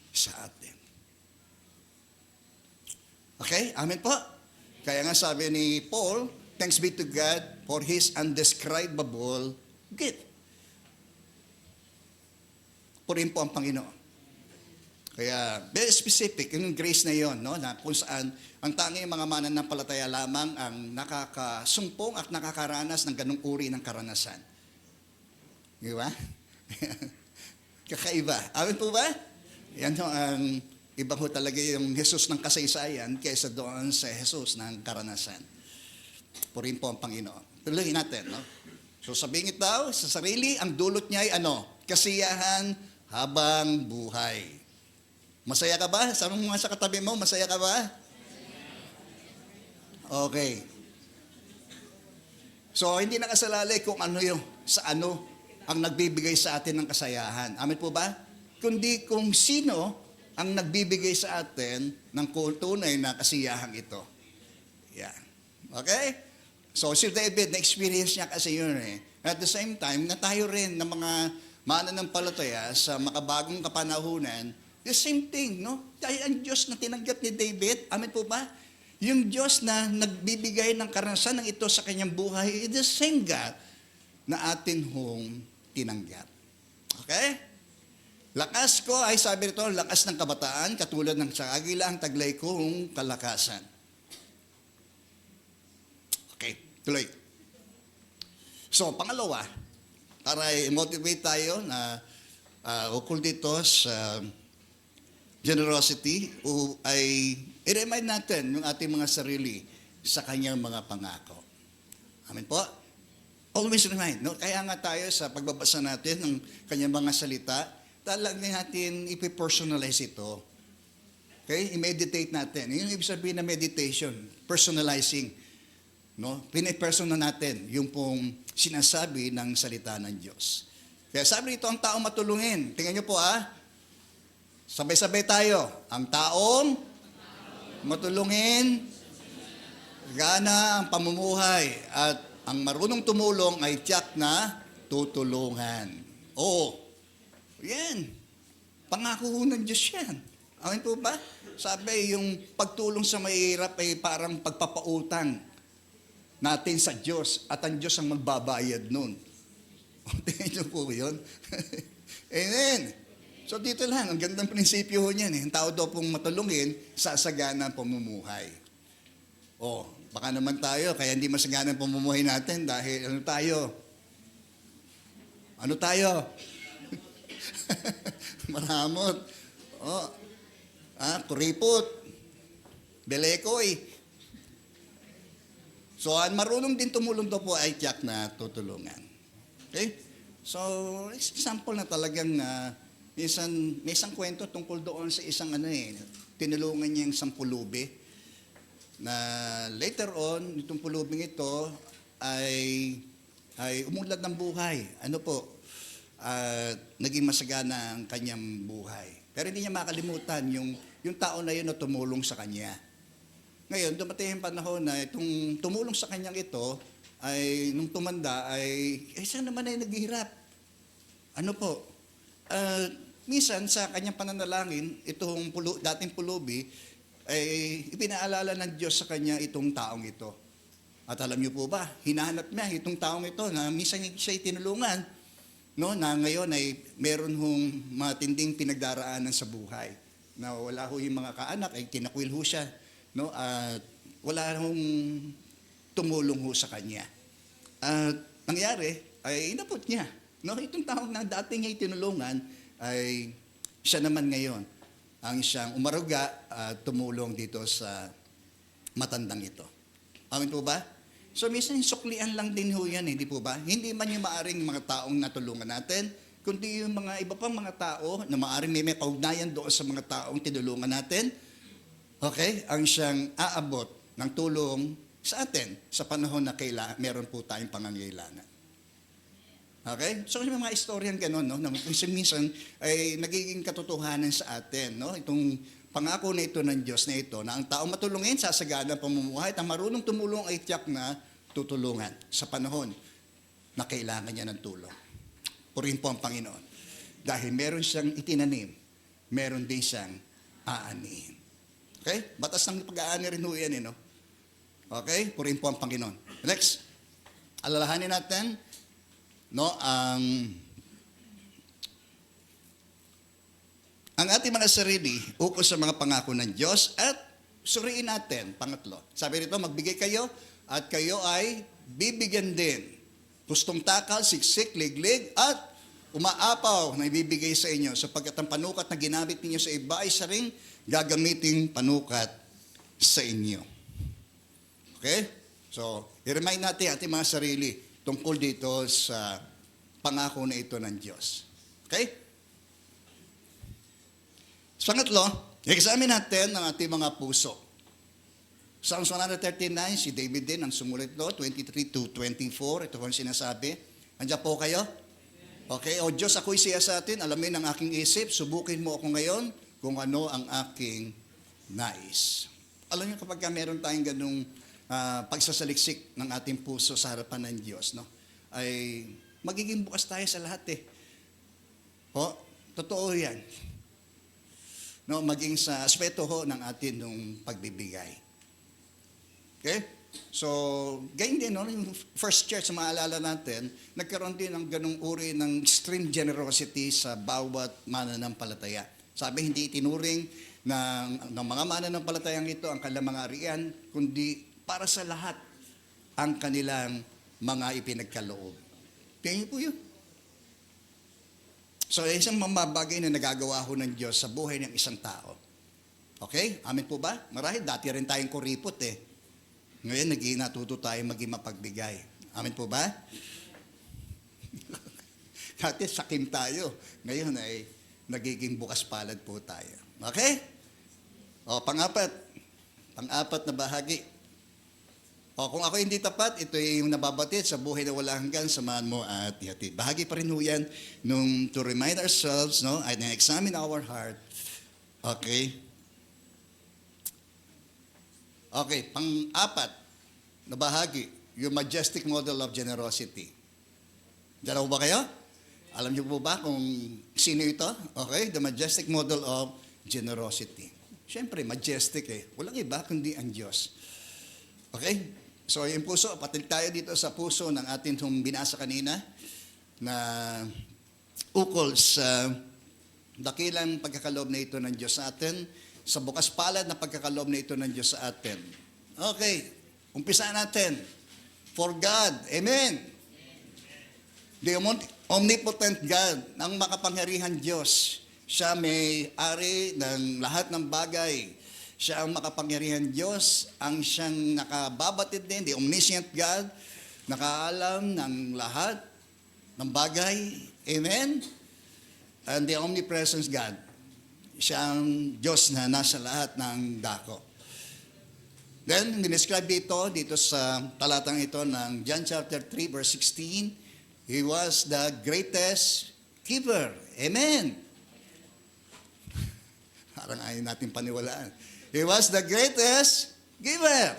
sa atin. Okay? Amen po? Kaya nga sabi ni Paul, thanks be to God for His undescribable gift. Purihin po ang Panginoon. Kaya very specific yung grace na yon, no, na kung saan ang tanging mga mananampalataya lamang ang nakakasumpong at nakakaranas ng ganung uri ng karanasan. Di ba? Kakaiba. Amin po ba? Yan ho, ang iba ho talaga yung Jesus ng kasaysayan kaysa doon sa Jesus ng karanasan. Purihin po ang Panginoon. Tuloy natin, no? So sabihin ito, sa sarili, ang dulot niya ay ano? Kasiyahan habang buhay. Masaya ka ba? Sabi mo nga sa katabi mo, masaya ka ba? Okay. So, hindi nakasalalay kung ano yung, sa ano ang nagbibigay sa atin ng kasayahan. Amin po ba? Kundi kung sino ang nagbibigay sa atin ng tunay na kasiyahang ito. Yeah. Okay? So, si David, na-experience niya kasi yun eh. At the same time, na tayo rin ng mga mananampalataya sa makabagong kapanahunan, the same thing, no? Dahil ang Diyos na tinanggap ni David, amin po ba? Yung Diyos na nagbibigay ng karanasan ng ito sa kanyang buhay, is the same God na atin hong tinanggap. Okay? Lakas ko ay sabi rito, lakas ng kabataan, katulad ng sa agila ang taglay kong kalakasan. Okay, tuloy. So, pangalawa, para i-motivate tayo na ukol dito sa generosity ay i-remind natin yung ating mga sarili sa kanyang mga pangako. Amen po? Always remind. No? Kaya nga tayo sa pagbabasa natin ng kanyang mga salita, talagang natin ipipersonalize ito. Okay? I-meditate natin. Yung ibig sabihin na meditation, personalizing. No? Pinipersonal natin yung pong sinasabi ng salita ng Diyos. Kaya sabi rito, ang taong matulungin. Tingnan nyo po sabay-sabay tayo. Ang taong matulungin, gana ang pamumuhay, at ang marunong tumulong ay tiyak na tutulungan. Oo. Yan. Pangako ng Diyos yan. Amin po ba? Sabi, yung pagtulong sa mahirap ay parang pagpapautang natin sa Diyos at ang Diyos ang magbabayad nun. Tingnan niyo po yun. Amen. So dito lang, ang gandang prinsipyo ho niyan. Ang tao daw pong matulungin, sasagana ang pamumuhay. Baka naman tayo, kaya hindi masagana ang pamumuhay natin dahil ano tayo? Ano tayo? Maramot. Kuripot. Belekoy. So, ang marunong din tumulong daw po ay tiyak na tutulungan. Okay? So, example na talagang may isang kwento tungkol doon sa isang tinulungan niya yung isang pulubi na later on, itong pulubing ito ay umunlad ng buhay. Naging masagana ang kanyang buhay. Pero hindi niya makalimutan yung tao na yun na tumulong sa kanya. Ngayon, dumating yung panahon na itong tumulong sa kanyang ito, ay nung tumanda, siya naman ay naghihirap. Minsan sa kanyang pananalangin, itong dating pulubi, ay ipinaalala ng Diyos sa kanya itong taong ito. At alam niyo po ba, hinahanap niya itong taong ito na minsan siya tinulungan, no, na ngayon ay meron hong matinding pinagdaraanan sa buhay. Na wala ho yung mga kaanak, ay tinakwil ho siya, no, at wala hong tumulong ho sa kanya. At nangyari, ay inabot niya. No, itong taong na dating niya tinulungan, ay siya naman ngayon ang siyang umaruga at tumulong dito sa matandang ito. Amin po ba? So, minsan suklian lang din ho yan, di po ba? Hindi man yung maaring mga taong natulungan natin, kundi yung mga iba pang mga tao na maaring may kaugnayan doon sa mga taong tinulungan natin, okay, ang siyang aabot ng tulong sa atin sa panahon na meron po tayong pangangailangan. Okay? So, yung mga istoryang gano'n, no, na minsan ay nagiging katotohanan sa atin, no? Itong pangako na ito ng Diyos na ito, na ang taong matulungin, sasagana ang pamumuhay, at ang marunong tumulong ay tiyak na tutulungan sa panahon na kailangan niya ng tulong. Purihin po ang Panginoon. Dahil meron siyang itinanim, meron din siyang aanihin. Okay? Batas ng pag-aani rin ho yan, no? Okay? Purihin po ang Panginoon. Next, alalahanin natin, no, ang ang ating mga sarili ukol sa mga pangako ng Diyos at suriin natin. Pangatlo, sabi rito, magbigay kayo at kayo ay bibigyan din. Pustong takal, siksik, liglig at umaapaw na ibibigay sa inyo sapagkat ang panukat na ginamit ninyo sa iba ay sa ring gagamiting panukat sa inyo. Okay? So, i-remind natin ating mga sarili tungkol dito sa pangako na ito ng Diyos. Okay? Pangatlo, i-examine natin ang ating mga puso. Psalms 139, si David din ang sumulit do, 23 to 24. Ito ang sinasabi. Andiyan po kayo? Okay, o Diyos, ako'y siya sa atin. Alamin ang aking isip. Subukin mo ako ngayon kung ano ang aking nais. Alam niyo kapag meron tayong ganung pagsasaliksik ng ating puso sa harapan ng Diyos, no, ay magiging bukas tayo sa lahat eh. O, totoo yan. No, maging sa aspeto ho ng atin nung pagbibigay. Okay? So, ganyan din, no? Yung first church, maalala natin, nagkaroon din ng ganung uri ng extreme generosity sa bawat mananampalataya. Sabi, hindi itinuring ng mga mananampalatayang ito ang kanilang mga arian, kundi para sa lahat ang kanilang mga ipinagkaloob. Tingin po yun. So, isang mamabagay na nagagawa ho ng Diyos sa buhay ng isang tao. Okay? Amin po ba? Marahil dati rin tayong kuripot eh. Ngayon, natuto tayo maging mapagbigay. Amin po ba? Dati sakim tayo. Ngayon ay nagiging bukas palad po tayo. Okay? O, pang-apat na bahagi. O, kung ako hindi tapat, ito yung nababatid sa buhay na wala hanggan, samahan mo at ihatid. Bahagi pa rin ho yan nung to remind ourselves, no, and examine our heart. Okay? Okay, pang-apat na bahagi, yung majestic model of generosity. Diyan ba kayo? Alam niyo po ba kung sino ito? Okay, the majestic model of generosity. Siyempre, majestic eh. Walang iba kundi ang Diyos. Okay? So, yung puso, patil tayo dito sa puso ng ating binasa kanina na ukol sa dakilang pagkakaloob na ito ng Diyos sa atin, sa bukas palad na pagkakaloob na ito ng Diyos sa atin. Okay, umpisa natin. For God, Amen. The omnipotent God, ang makapangyarihan Diyos, siya may ari ng lahat ng bagay. Siya ang makapangyarihan Diyos, ang siyang nakababatid din, the omniscient God, nakaalam ng lahat ng bagay. Amen? And the omnipresence God, siya ang Diyos na nasa lahat ng dako. Then, dinescribe dito sa talatang ito ng John chapter 3, verse 16, He was the greatest giver. Amen? Parang ayaw natin paniwalaan. He was the greatest giver.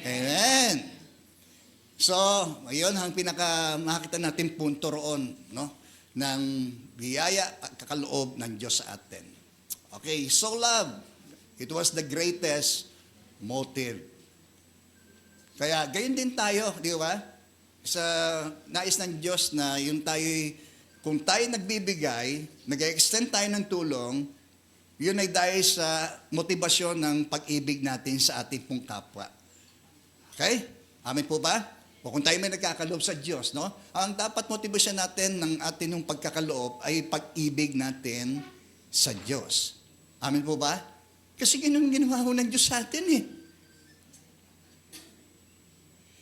Amen. So, ngayon ang pinaka-makita natin punto roon, no, ng biyaya at kakaloob ng Diyos sa atin. Okay, so love, it was the greatest motive. Kaya, gayon din tayo, di ba? Sa nais ng Diyos na yung kung tayo nagbibigay, nag-extend tayo ng tulong, yun ay dahil sa motibasyon ng pag-ibig natin sa ating pong kapwa. Okay? Amin po ba? O kung tayo may nagkakaloob sa Diyos, no? Ang dapat motibasyon natin ng ating pagkakaloob ay pag-ibig natin sa Diyos. Amin po ba? Kasi ginawa ho ng Diyos sa atin eh.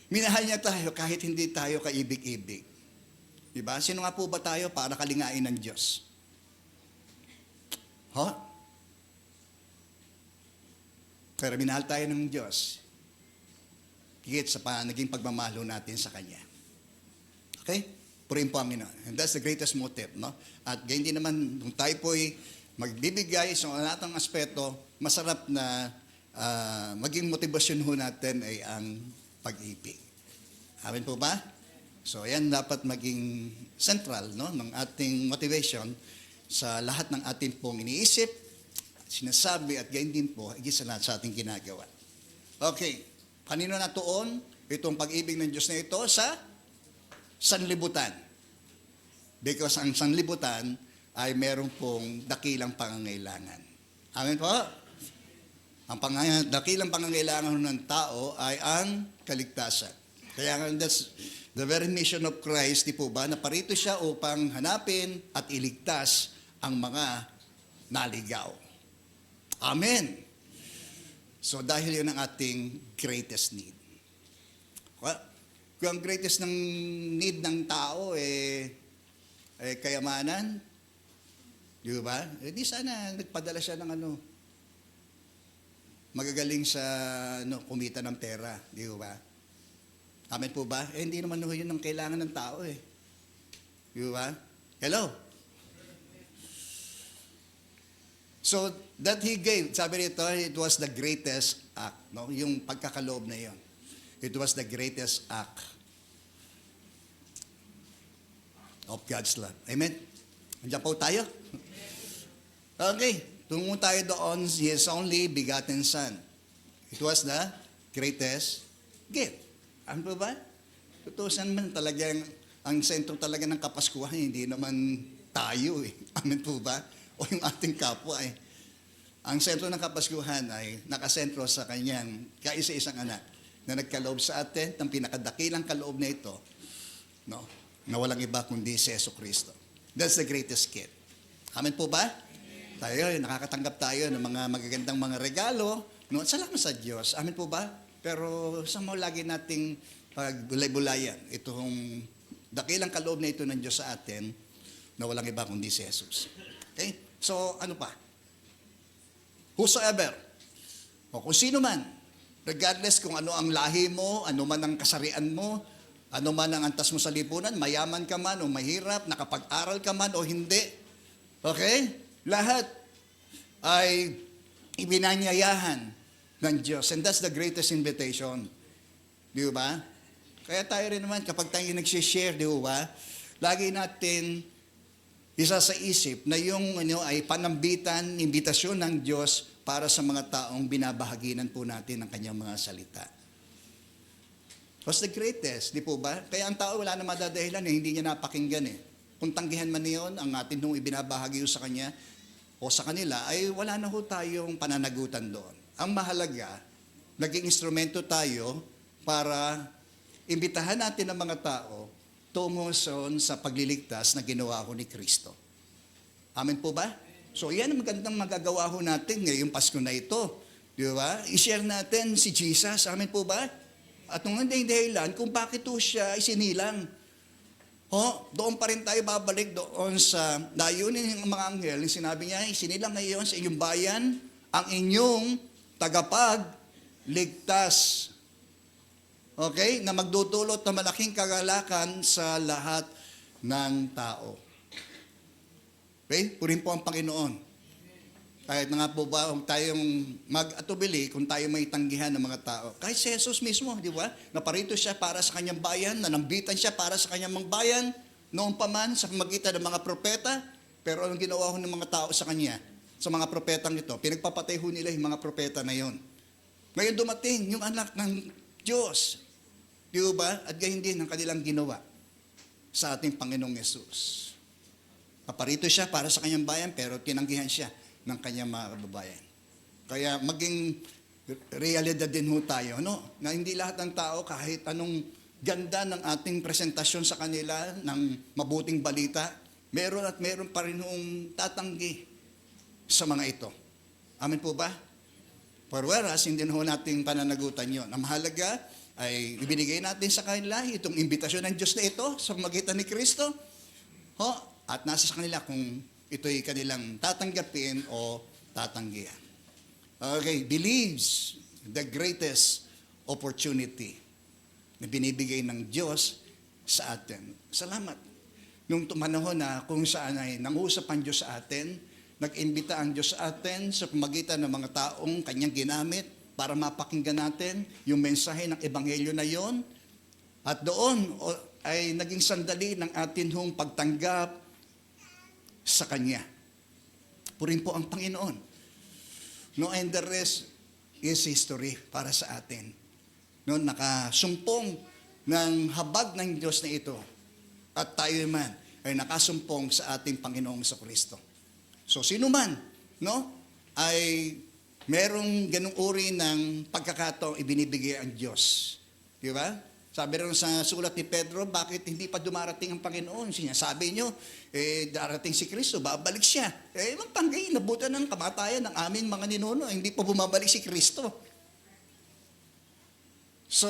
Minahal niya tayo kahit hindi tayo kaibig-ibig. Diba? Sino nga po ba tayo para kalingain ng Diyos? Huh? Pero minahal tayo ng Diyos. Higit sa naging pagmamahalo natin sa Kanya. Okay? Purihin po ang Panginoon. And that's the greatest motive, no? At ganyan din naman, kung tayo po'y magbibigay sa lahat ng aspeto, masarap na maging motivasyon ho natin ay ang pag-ibig. Amin po ba? So, yan dapat maging central, no, ng ating motivation sa lahat ng ating pong iniisip, sinasabi at gayon din po, higit sa lahat sa ating ginagawa. Okay, kanino natuon itong pag-ibig ng Diyos na ito? Sa sanlibutan. Because ang sanlibutan ay meron pong dakilang pangangailangan. Amen po? Ang dakilang pangangailangan ng tao ay ang kaligtasan. Kaya nga, that's the very mission of Christ, di po ba? Naparito siya upang hanapin at iligtas ang mga naligaw. Amen. So dahil yun ang ating greatest need. Kung ang greatest ng need ng tao kayamanan, di ba? Di sana nagpadala siya ng magagaling sa kumita ng pera, di ba? Amen po ba? Hindi naman yun ang kailangan ng tao Di ba? Hello? So, that He gave, sabi nito, it was the greatest act. No? Yung pagkakaloob na yun. It was the greatest act of God's love. Amen? Andiyan po tayo? Okay. Tungo tayo doon, His only begotten Son. It was the greatest gift. Ano po ba? Tutusan man talagang, ang sentro talaga ng Kapaskuhan, hindi naman tayo Amen po ba? O yung ating kapwa Ang sentro ng Kapaskuhan ay nakasentro sa kanyang kaisa-isang anak na nagkaloob sa atin ng pinakadakilang kaloob na ito, no? Na walang iba kundi si Jesucristo. That's the greatest gift. Amen po ba? Tayo, nakakatanggap tayo ng mga magagandang mga regalo, no? Salamat sa Diyos. Amen po ba? Pero sa mo lagi nating pagbulay-bulayan itong dakilang kaloob na ito ng Diyos sa atin na walang iba kundi si Jesus. Okay? So, ano pa? Whosoever, o kung sino man, regardless kung ano ang lahi mo, ano man ang kasarian mo, ano man ang antas mo sa lipunan, mayaman ka man o mahirap, nakapag-aral ka man o hindi. Okay? Lahat ay ibinanyayahan ng Diyos. And that's the greatest invitation. Di ba? Kaya tayo rin naman, kapag tayo nagsishare, di ba? Lagi natin isa sa isip na yung ay panambitan, imbitasyon ng Diyos para sa mga taong binabahaginan po natin ng kanyang mga salita. What's the greatest, di po ba? Kaya ang tao wala na madadahilan hindi niya napakinggan Kung tanggihan man niyon ang atin nung ibinabahagi sa kanya o sa kanila, ay wala na tayong pananagutan doon. Ang mahalaga, naging instrumento tayo para imbitahan natin ang mga tao tungo sa pagliligtas na ginawa ko ni Kristo. Amen po ba? So yan ang magandang magagawa ho natin ngayong Pasko na ito. Di ba? I-share natin si Jesus. Amen po ba? At nung hindi dahilan kung bakit po siya isinilang. Doon pa rin tayo babalik doon sa layunin ng mga anghel. Yung sinabi niya, isinilang ngayon sa inyong bayan ang inyong tagapagligtas. Okay? Na magdudulot ng malaking kagalakan sa lahat ng tao. Okay? Purin po ang Panginoon. Kahit na nga po ba tayong mag-atubili kung tayo may tanggihan ng mga tao. Kahit si Jesus mismo, di ba? Naparito siya para sa kanyang bayan, nanambitan siya para sa kanyang mga bayan, noon pa man sa pamagitan ng mga propeta, pero anong ginawa ho ng mga tao sa kanya, sa mga propetang ito? Pinagpapatay ho nila yung mga propeta na yon. Ngayon dumating yung anak ng Diyos. Di ba? At gayon din ang kanilang ginawa sa ating Panginoong Yesus. Naparito siya para sa kanyang bayan, pero tinanggihan siya ng kanyang mga kababayan. Kaya maging realidad din ho tayo, no? Na hindi lahat ng tao, kahit anong ganda ng ating presentasyon sa kanila, ng mabuting balita, meron at meron pa rin hong tatanggi sa mga ito. Amen po ba? For whereas, hindi ho nating pananagutan yon. Ang mahalaga ay ibinigay natin sa kanila itong imbitasyon ng Diyos na ito sa magitan ni Kristo. At nasa sa kanila kung ito'y kanilang tatanggapin o tatanggihan. Okay, believes the greatest opportunity na binibigay ng Diyos sa atin. Salamat. Nung tumanahon na kung saan ay nangusap ang Diyos sa atin, nag-imbita ang Diyos sa atin sa pamagitan ng mga taong kanyang ginamit para mapakinggan natin yung mensahe ng Ebanghelyo na yon. At doon ay naging sandali ng atin hong pagtanggap sa Kanya. Purin po ang Panginoon. No, and the rest is history para sa atin. No, nakasumpong ng habag ng Diyos na ito. At tayo man ay nakasumpong sa ating Panginoong Kristo. So sino man, no, ay merong ganung uri ng pagkakataong ibinibigay ang Diyos. Di ba? Sabi rin sa sulat ni Pedro, bakit hindi pa dumarating ang Panginoon? Sinasabi nyo, darating si Kristo, babalik siya. Magpanggay, nabutan ng kamatayan ng aming mga ninuno, hindi pa bumabalik si Kristo. So,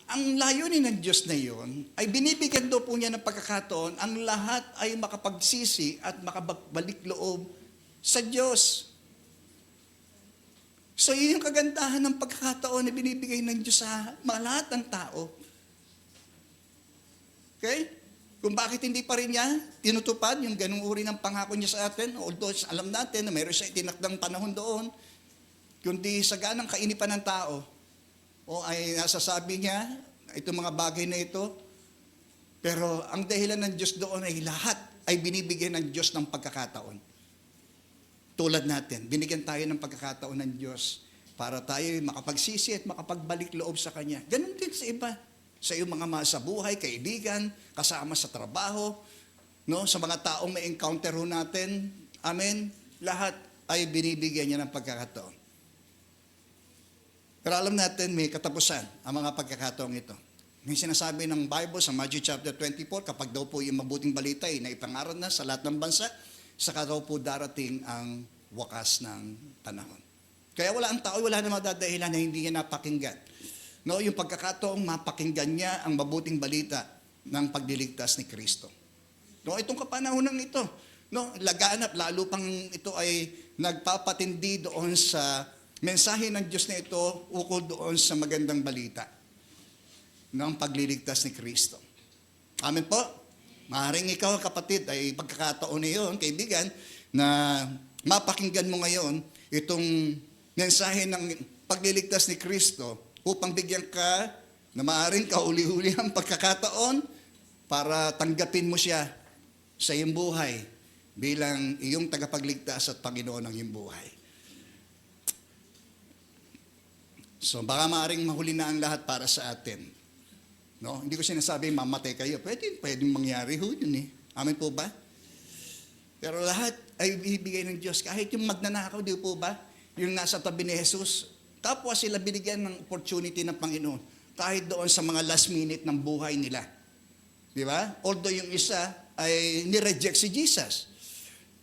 ang layunin ng Diyos na yun, ay binibigyan daw po niya ng pagkakataon, ang lahat ay makapagsisi at makabalik loob sa Diyos. So, yun yung kagandahan ng pagkakataon na binibigay ng Diyos sa lahat ng tao. Okay? Kung bakit hindi pa rin niya tinutupad yung ganung uri ng pangako niya sa atin, although alam natin na mayroon siya itinakdang panahon doon, kundi sa ganang kainipan ng tao, o ay nasasabi niya, itong mga bagay na ito, pero ang dahilan ng Diyos doon ay lahat ay binibigyan ng Diyos ng pagkakataon. Tulad natin, binigyan tayo ng pagkakataon ng Diyos para tayo makapagsisi at makapagbalik loob sa Kanya. Ganun din sa iba. Sa iyong mga sa buhay, kaibigan, kasama sa trabaho, no? Sa mga taong may encounter ho natin, amen, lahat ay binibigyan niya ng pagkakataon. Pero alam natin, may katapusan ang mga pagkakataong ito. May sinasabi ng Bible sa Matthew chapter 24, kapag daw po yung mabuting balita ay naipangaral na sa lahat ng bansa, saka daw po darating ang wakas ng panahon. Kaya wala ang tao, wala na madadahilan na hindi niya napakinggan. No, yung pagkakataong mapakinggan niya ang mabuting balita ng pagliligtas ni Kristo. No, itong kapanahonan ito, no, laganap, lalo pang ito ay nagpapatindi doon sa mensahe ng Diyos na ito ukol doon sa magandang balita ng pagliligtas ni Kristo. Amen po? Maaaring ikaw, kapatid, ay pagkakataon na yun, kaibigan, na mapakinggan mo ngayon itong mensahe ng pagliligtas ni Kristo upang bigyan ka na maaaring kauli-huli ang pagkakataon para tanggapin mo siya sa iyong buhay bilang iyong tagapagligtas at Panginoon ng iyong buhay. So baka maaaring mahuli na ang lahat para sa atin. No? Hindi ko sinasabi mamatay kayo. Pwedeng mangyari ho yun eh. Amen po ba? Pero lahat ay ibibigay ng Diyos. Kahit yung magnanakaw, di po ba? Yung nasa tabi ni Jesus, tapos sila binigyan ng opportunity ng Panginoon. Kahit doon sa mga last minute ng buhay nila. Di ba? Although yung isa ay nireject si Jesus.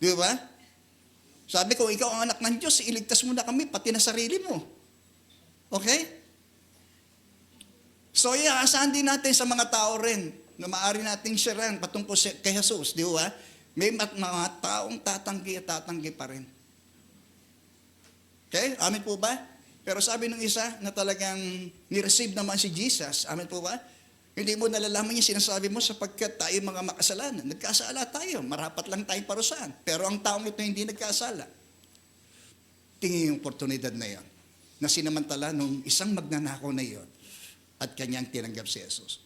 Di ba? Sabi ko, ikaw ang anak ng Diyos, iligtas mo na kami, pati na sarili mo. Okay? So, asahan din natin sa mga tao rin na maaari nating sharean patungkol kay Jesus. Di ba? May mga taong tatanggi at tatanggi pa rin. Okay? Amin po ba? Pero sabi ng isa na talagang ni-receive naman si Jesus, amen po ba? Hindi mo nalalaman yung sinasabi mo sapagkat tayo mga makasalanan. Nagkasala tayo, marapat lang tayong parusahan. Pero ang taong ito hindi nagkasala. Tingin yung oportunidad na yon na sinamantala nung isang magnanakaw na yon at kanyang tinanggap si Jesus.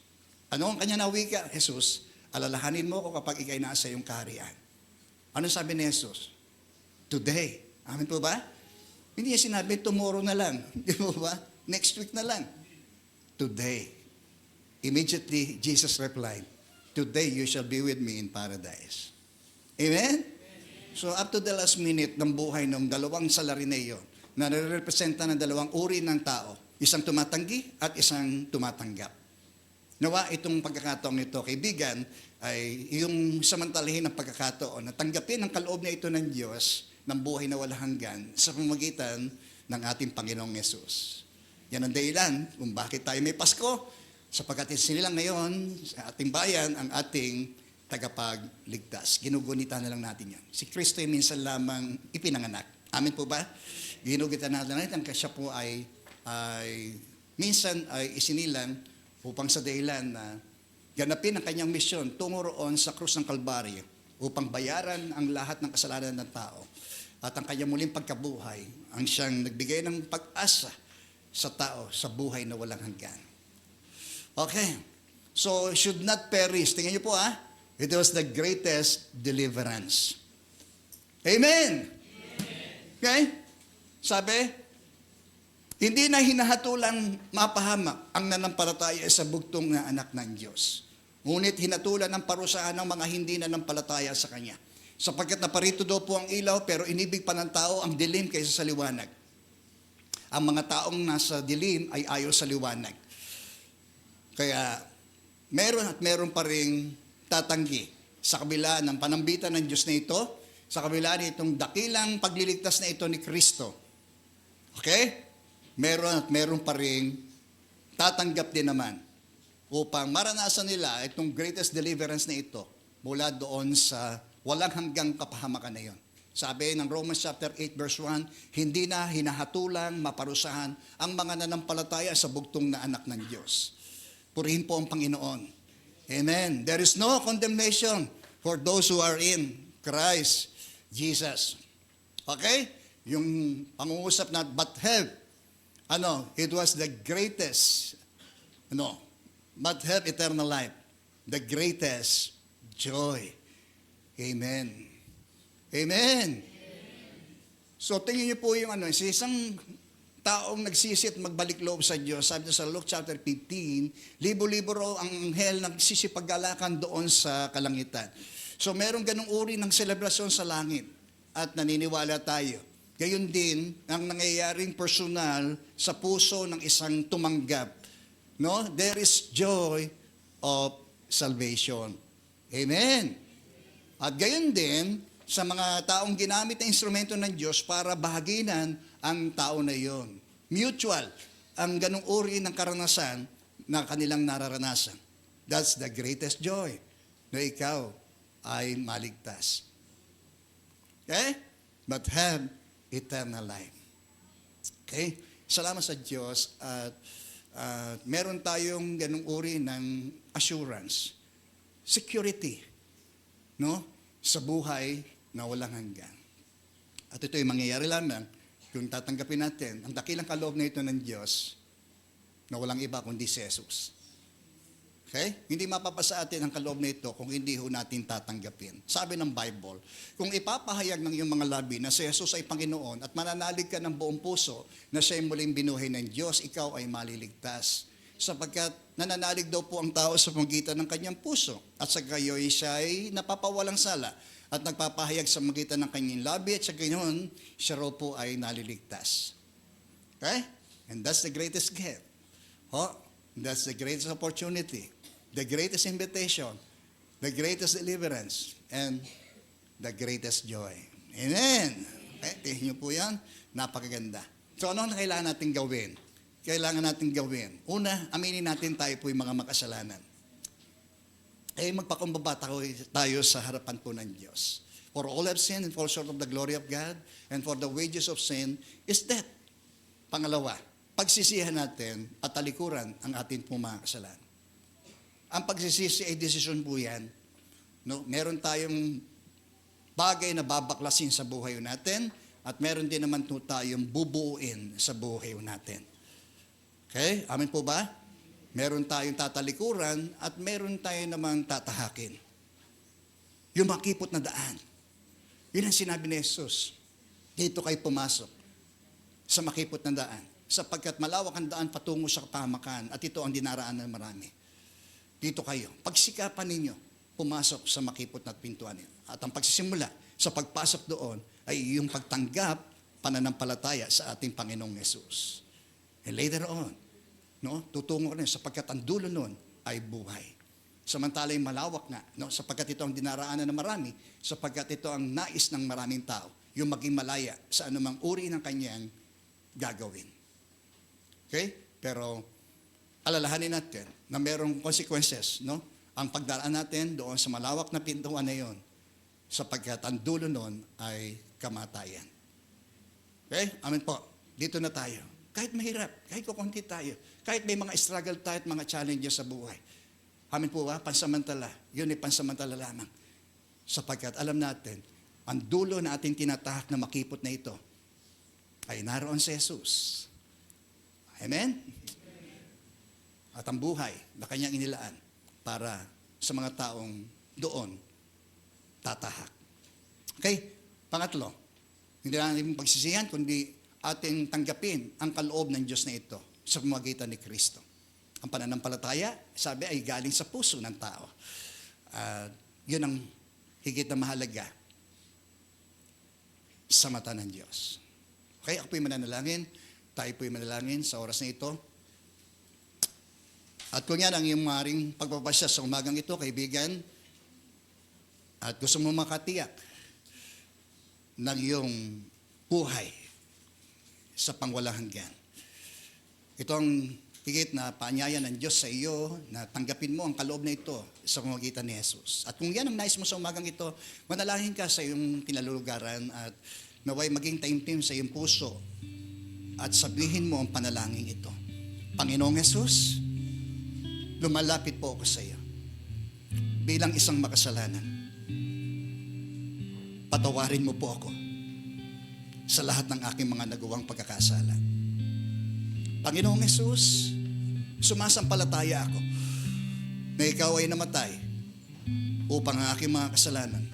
Ano ang kanya nawika? Jesus, alalahanin mo ko kapag ikay nasa iyong kaharian. Ano sabi ni Jesus? Today. Amen po ba? Hindi niya sinabi, tomorrow na lang. Di mo ba? Next week na lang. Today. Immediately, Jesus replied, today you shall be with me in paradise. Amen? So up to the last minute ng buhay ng dalawang salarin na iyon, na nare-representa ng dalawang uri ng tao, isang tumatanggi at isang tumatanggap. Nawa itong pagkakataong ito, kaibigan, ay yung samantalahin ng pagkakataon na tanggapin ang kaloob na ito ng Diyos ng buhay na walang hanggan sa pamamagitan ng ating Panginoong Yesus. Yan ang dahilan kung bakit tayo may Pasko, sapagkat sinilang ngayon sa ating bayan ang ating tagapagligtas. Ginugunita na lang natin yan. Si Kristo ay minsan lamang ipinanganak. Amin po ba? Ginugunita na lang natin kasi siya po ay minsan ay isinilang upang sa dahilan na ganapin ang kanyang misyon tungo roon sa krus ng Kalbaryo upang bayaran ang lahat ng kasalanan ng tao. At ang kanyang muling pagkabuhay ang siyang nagbigay ng pag-asa sa tao sa buhay na walang hanggan. Okay. So, should not perish. Tingnan niyo po it was the greatest deliverance. Amen. Okay? Sabi, hindi na hinahatulang mapahamak ang nanampalataya sa bugtong na anak ng Diyos. Ngunit hinatulan ng parusahan ng mga hindi nanampalataya sa Kanya. Sapagkat naparito daw po ang ilaw, pero inibig pa ng tao ang dilim kaysa sa liwanag. Ang mga taong nasa dilim ay ayaw sa liwanag. Kaya meron pa ring tatanggi sa kabila ng panambitan ng Diyos na ito, sa kabila nitong dakilang pagliligtas na ito ni Kristo. Okay? Meron pa ring tatanggap din naman upang maranasan nila itong greatest deliverance na ito mula doon sa walang hanggang kapahamakan na yon. Sabi ng Romans chapter 8 verse 1, hindi na hinahatulang maparusahan ang mga nanampalataya sa bugtong na anak ng Diyos. Purihin po ang Panginoon. Amen. There is no condemnation for those who are in Christ Jesus. Okay? Yung pangungusap na but have, it was the greatest, but have eternal life, the greatest joy. Amen. Amen. So tingin niyo po yung sa isang taong nagsisit magbalik loob sa Diyos, sabi sa Luke chapter 15, libo-libo raw ang anghel nagsisipaggalakan doon sa kalangitan. So merong ganung uri ng selebrasyon sa langit at naniniwala tayo. Gayon din ang nangyayaring personal sa puso ng isang tumanggap. No? There is joy of salvation. Amen. At gayon din sa mga taong ginamit na instrumento ng Diyos para bahaginan ang tao na iyon. Mutual ang ganung uri ng karanasan na kanilang nararanasan. That's the greatest joy na ikaw ay maligtas. Okay? But have eternal life. Okay? Salamat sa Diyos at meron tayong ganung uri ng assurance, security, sa buhay na walang hanggan. At ito ay mangyayari lamang kung tatanggapin natin ang dakilang kaloob na ito ng Diyos na walang iba kundi si Jesus. Okay? Hindi mapapasa atin ang kaloob na ito kung hindi ho natin tatanggapin. Sabi ng Bible, kung ipapahayag ng iyong mga labi na si Jesus ay Panginoon at mananalig ka ng buong puso na siya ay muling binuhay ng Diyos, ikaw ay maliligtas. Sapagkat nananalig daw po ang tao sa pagitan ng kanyang puso at sa gayoy siya ay napapawalang sala at nagpapahayag sa pagitan ng kanyang labi at sa gayon siya raw po ay naliligtas. Okay? And that's the greatest gift. That's the greatest opportunity, the greatest invitation, the greatest deliverance, and the greatest joy. Amen. Okay, tingnan niyo po yan. Napakaganda. So ano ang kailangan natin gawin? Kailangan natin gawin. Una, aminin natin tayo po yung mga makasalanan. Magpakumbaba tayo sa harapan po ng Diyos. For all have sinned and fall short of the glory of God, and for the wages of sin is death. Pangalawa, pagsisihan natin at talikuran ang ating pong mga kasalanan. Ang pagsisisi ay desisyon po yan. Meron tayong bagay na babaklasin sa buhay natin at meron din naman po tayong bubuuin sa buhay natin. Okay? Amin po ba? Meron tayong tatalikuran at meron tayong namang tatahakin. Yung makipot na daan. Yun ang sinabi ni Jesus. Dito kayo pumasok sa makipot na daan. Sapagkat malawak ang daan patungo sa kapahamakan at ito ang dinaraan ng marami. Dito kayo. Pagsikapan ninyo, pumasok sa makipot na pintuan niyo. At ang pagsisimula sa pagpasok doon ay yung pagtanggap, pananampalataya sa ating Panginoong Yesus. And later on, tutungo rin sapagkat ang dulo nun ay buhay. Samantala yung malawak nga, sapagkat ito ang dinaraanan ng marami, sapagkat ito ang nais ng maraming tao, yung maging malaya sa anumang uri ng kanyang gagawin. Okay? Pero alalahanin natin na merong consequences, ang pagdaraan natin doon sa malawak na pintuan na yon, sapagkat ang dulo nun ay kamatayan. Okay? Amen po. Dito na tayo. Kahit mahirap, kahit kukunti tayo, kahit may mga struggle tayo at mga challenges sa buhay. Amin po ba? Pansamantala. Yun ay pansamantala lamang. Sapagkat alam natin, ang dulo na ating tinatahak na makipot na ito ay naroon si Jesus. Amen? At ang buhay na kanyang inilaan para sa mga taong doon tatahak. Okay? Pangatlo, hindi lang natin pagsisihan, kundi ating tanggapin ang kaloob ng Diyos na ito sa pamamagitan ni Kristo. Ang pananampalataya sabi ay galing sa puso ng tao. Yun ang higit na mahalaga sa mata ng Diyos. Okay, ako po'y mananalangin. Tayo po'y manalangin sa oras na ito. At kung yan ang iyong maaaring pagpapasya sa umagang ito, kaibigan, at gusto mo makatiyak ng iyong buhay sa pangwalang hanggan. Ito ang higit na paanyaya ng Diyos sa iyo na tanggapin mo ang kaloob na ito sa pamamagitan ni Jesus. At kung yan ang nais mo sa umagang ito, manalangin ka sa iyong kinalulugaran at naway maging taimtim sa iyong puso at sabihin mo ang panalangin ito. Panginoong Jesus, lumalapit po ako sa iyo bilang isang makasalanan. Patawarin mo po ako sa lahat ng aking mga nagawang pagkakasala. Panginoong Jesus, sumasampalataya ako na ikaw ay namatay upang ang aking mga kasalanan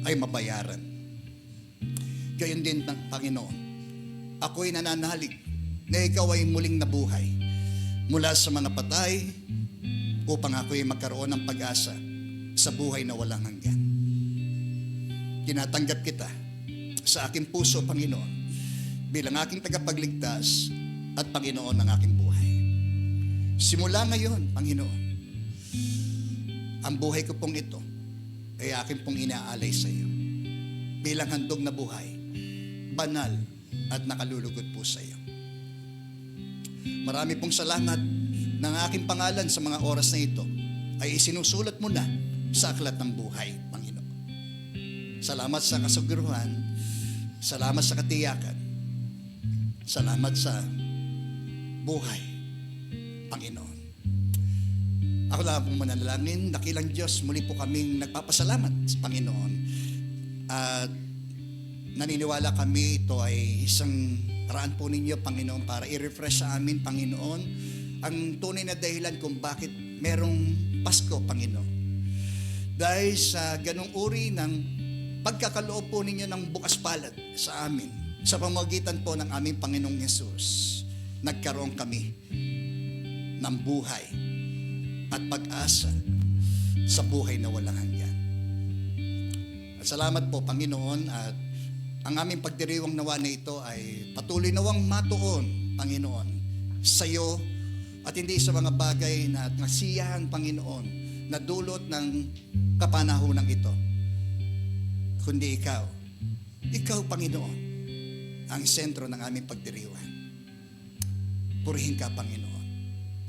ay mabayaran. Gayon din ng Panginoon, ako'y nananalig na ikaw ay muling nabuhay mula sa mga patay upang ako'y magkaroon ng pag-asa sa buhay na walang hanggan. Tinatanggap kita sa aking puso, Panginoon, bilang aking tagapagligtas at Panginoon ng aking buhay. Simula ngayon, Panginoon, ang buhay ko pong ito ay aking pong inaalay sa iyo bilang handog na buhay, banal at nakalulugod po sa iyo. Marami pong salamat ng aking pangalan sa mga oras na ito ay isinusulat mo na sa aklat ng buhay, Panginoon. Salamat sa kasiguruhan, salamat sa katiyakan, salamat sa buhay, Panginoon. Ako lang pong manalangin, dakilang Diyos, muli po kaming nagpapasalamat sa Panginoon. At naniniwala kami ito ay isang paraan po ninyo, Panginoon, para i-refresh sa amin, Panginoon, ang tunay na dahilan kung bakit merong Pasko, Panginoon. Dahil sa ganung uri ng pagkakaloob po ninyo ng bukas palad sa amin, sa pamamagitan po ng aming Panginoong Yesus, nagkaroon kami ng buhay at pag-asa sa buhay na walang hanggan. At salamat po, Panginoon, at ang aming pagdiriwang nawa na ito ay patuloy nawang matuon, Panginoon, sa iyo at hindi sa mga bagay na nasiyahan, Panginoon, na dulot ng kapanahunan ito. Kundi ikaw, Panginoon, ang sentro ng aming pagdiriwang. Purihin ka, Panginoon.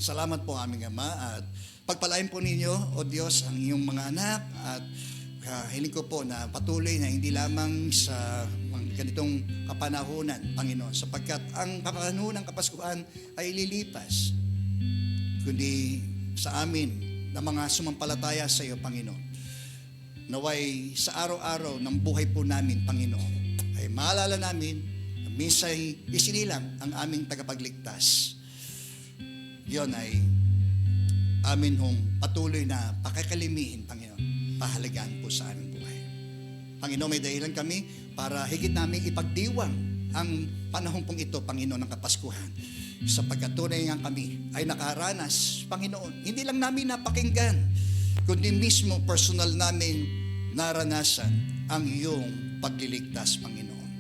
Salamat po aming Ama at pagpalain po ninyo, O Diyos, ang iyong mga anak at hiling ko po na patuloy na hindi lamang sa ganitong kapanahunan, Panginoon, sapagkat ang kapanahunan ng Kapaskuhan ay lilipas, kundi sa amin na mga sumampalataya sa iyo, Panginoon. Naway sa araw-araw ng buhay po namin, Panginoon, ay maalala namin na minsan isinilang ang aming tagapagligtas. Yun ay amin hong patuloy na pakakalimihin, Panginoon, pahalagaan po sa aming buhay. Panginoon, may dahilan kami para higit namin ipagdiwang ang panahon pong ito, Panginoon, ng Kapaskuhan. Sapagkat tunay nga kami ay nakaranas, Panginoon, hindi lang namin napakinggan, kundi mismo personal namin naranasan ang iyong pagliligtas, Panginoon.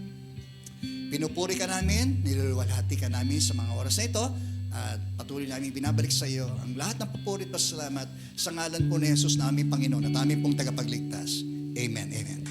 Pinupuri ka namin, niluluwalhati ka namin sa mga oras na ito, at patuloy namin binabalik sa iyo ang lahat ng papuri at pasalamat sa ngalan po ni Jesus na aming Panginoon at aming pong tagapagligtas. Amen. Amen.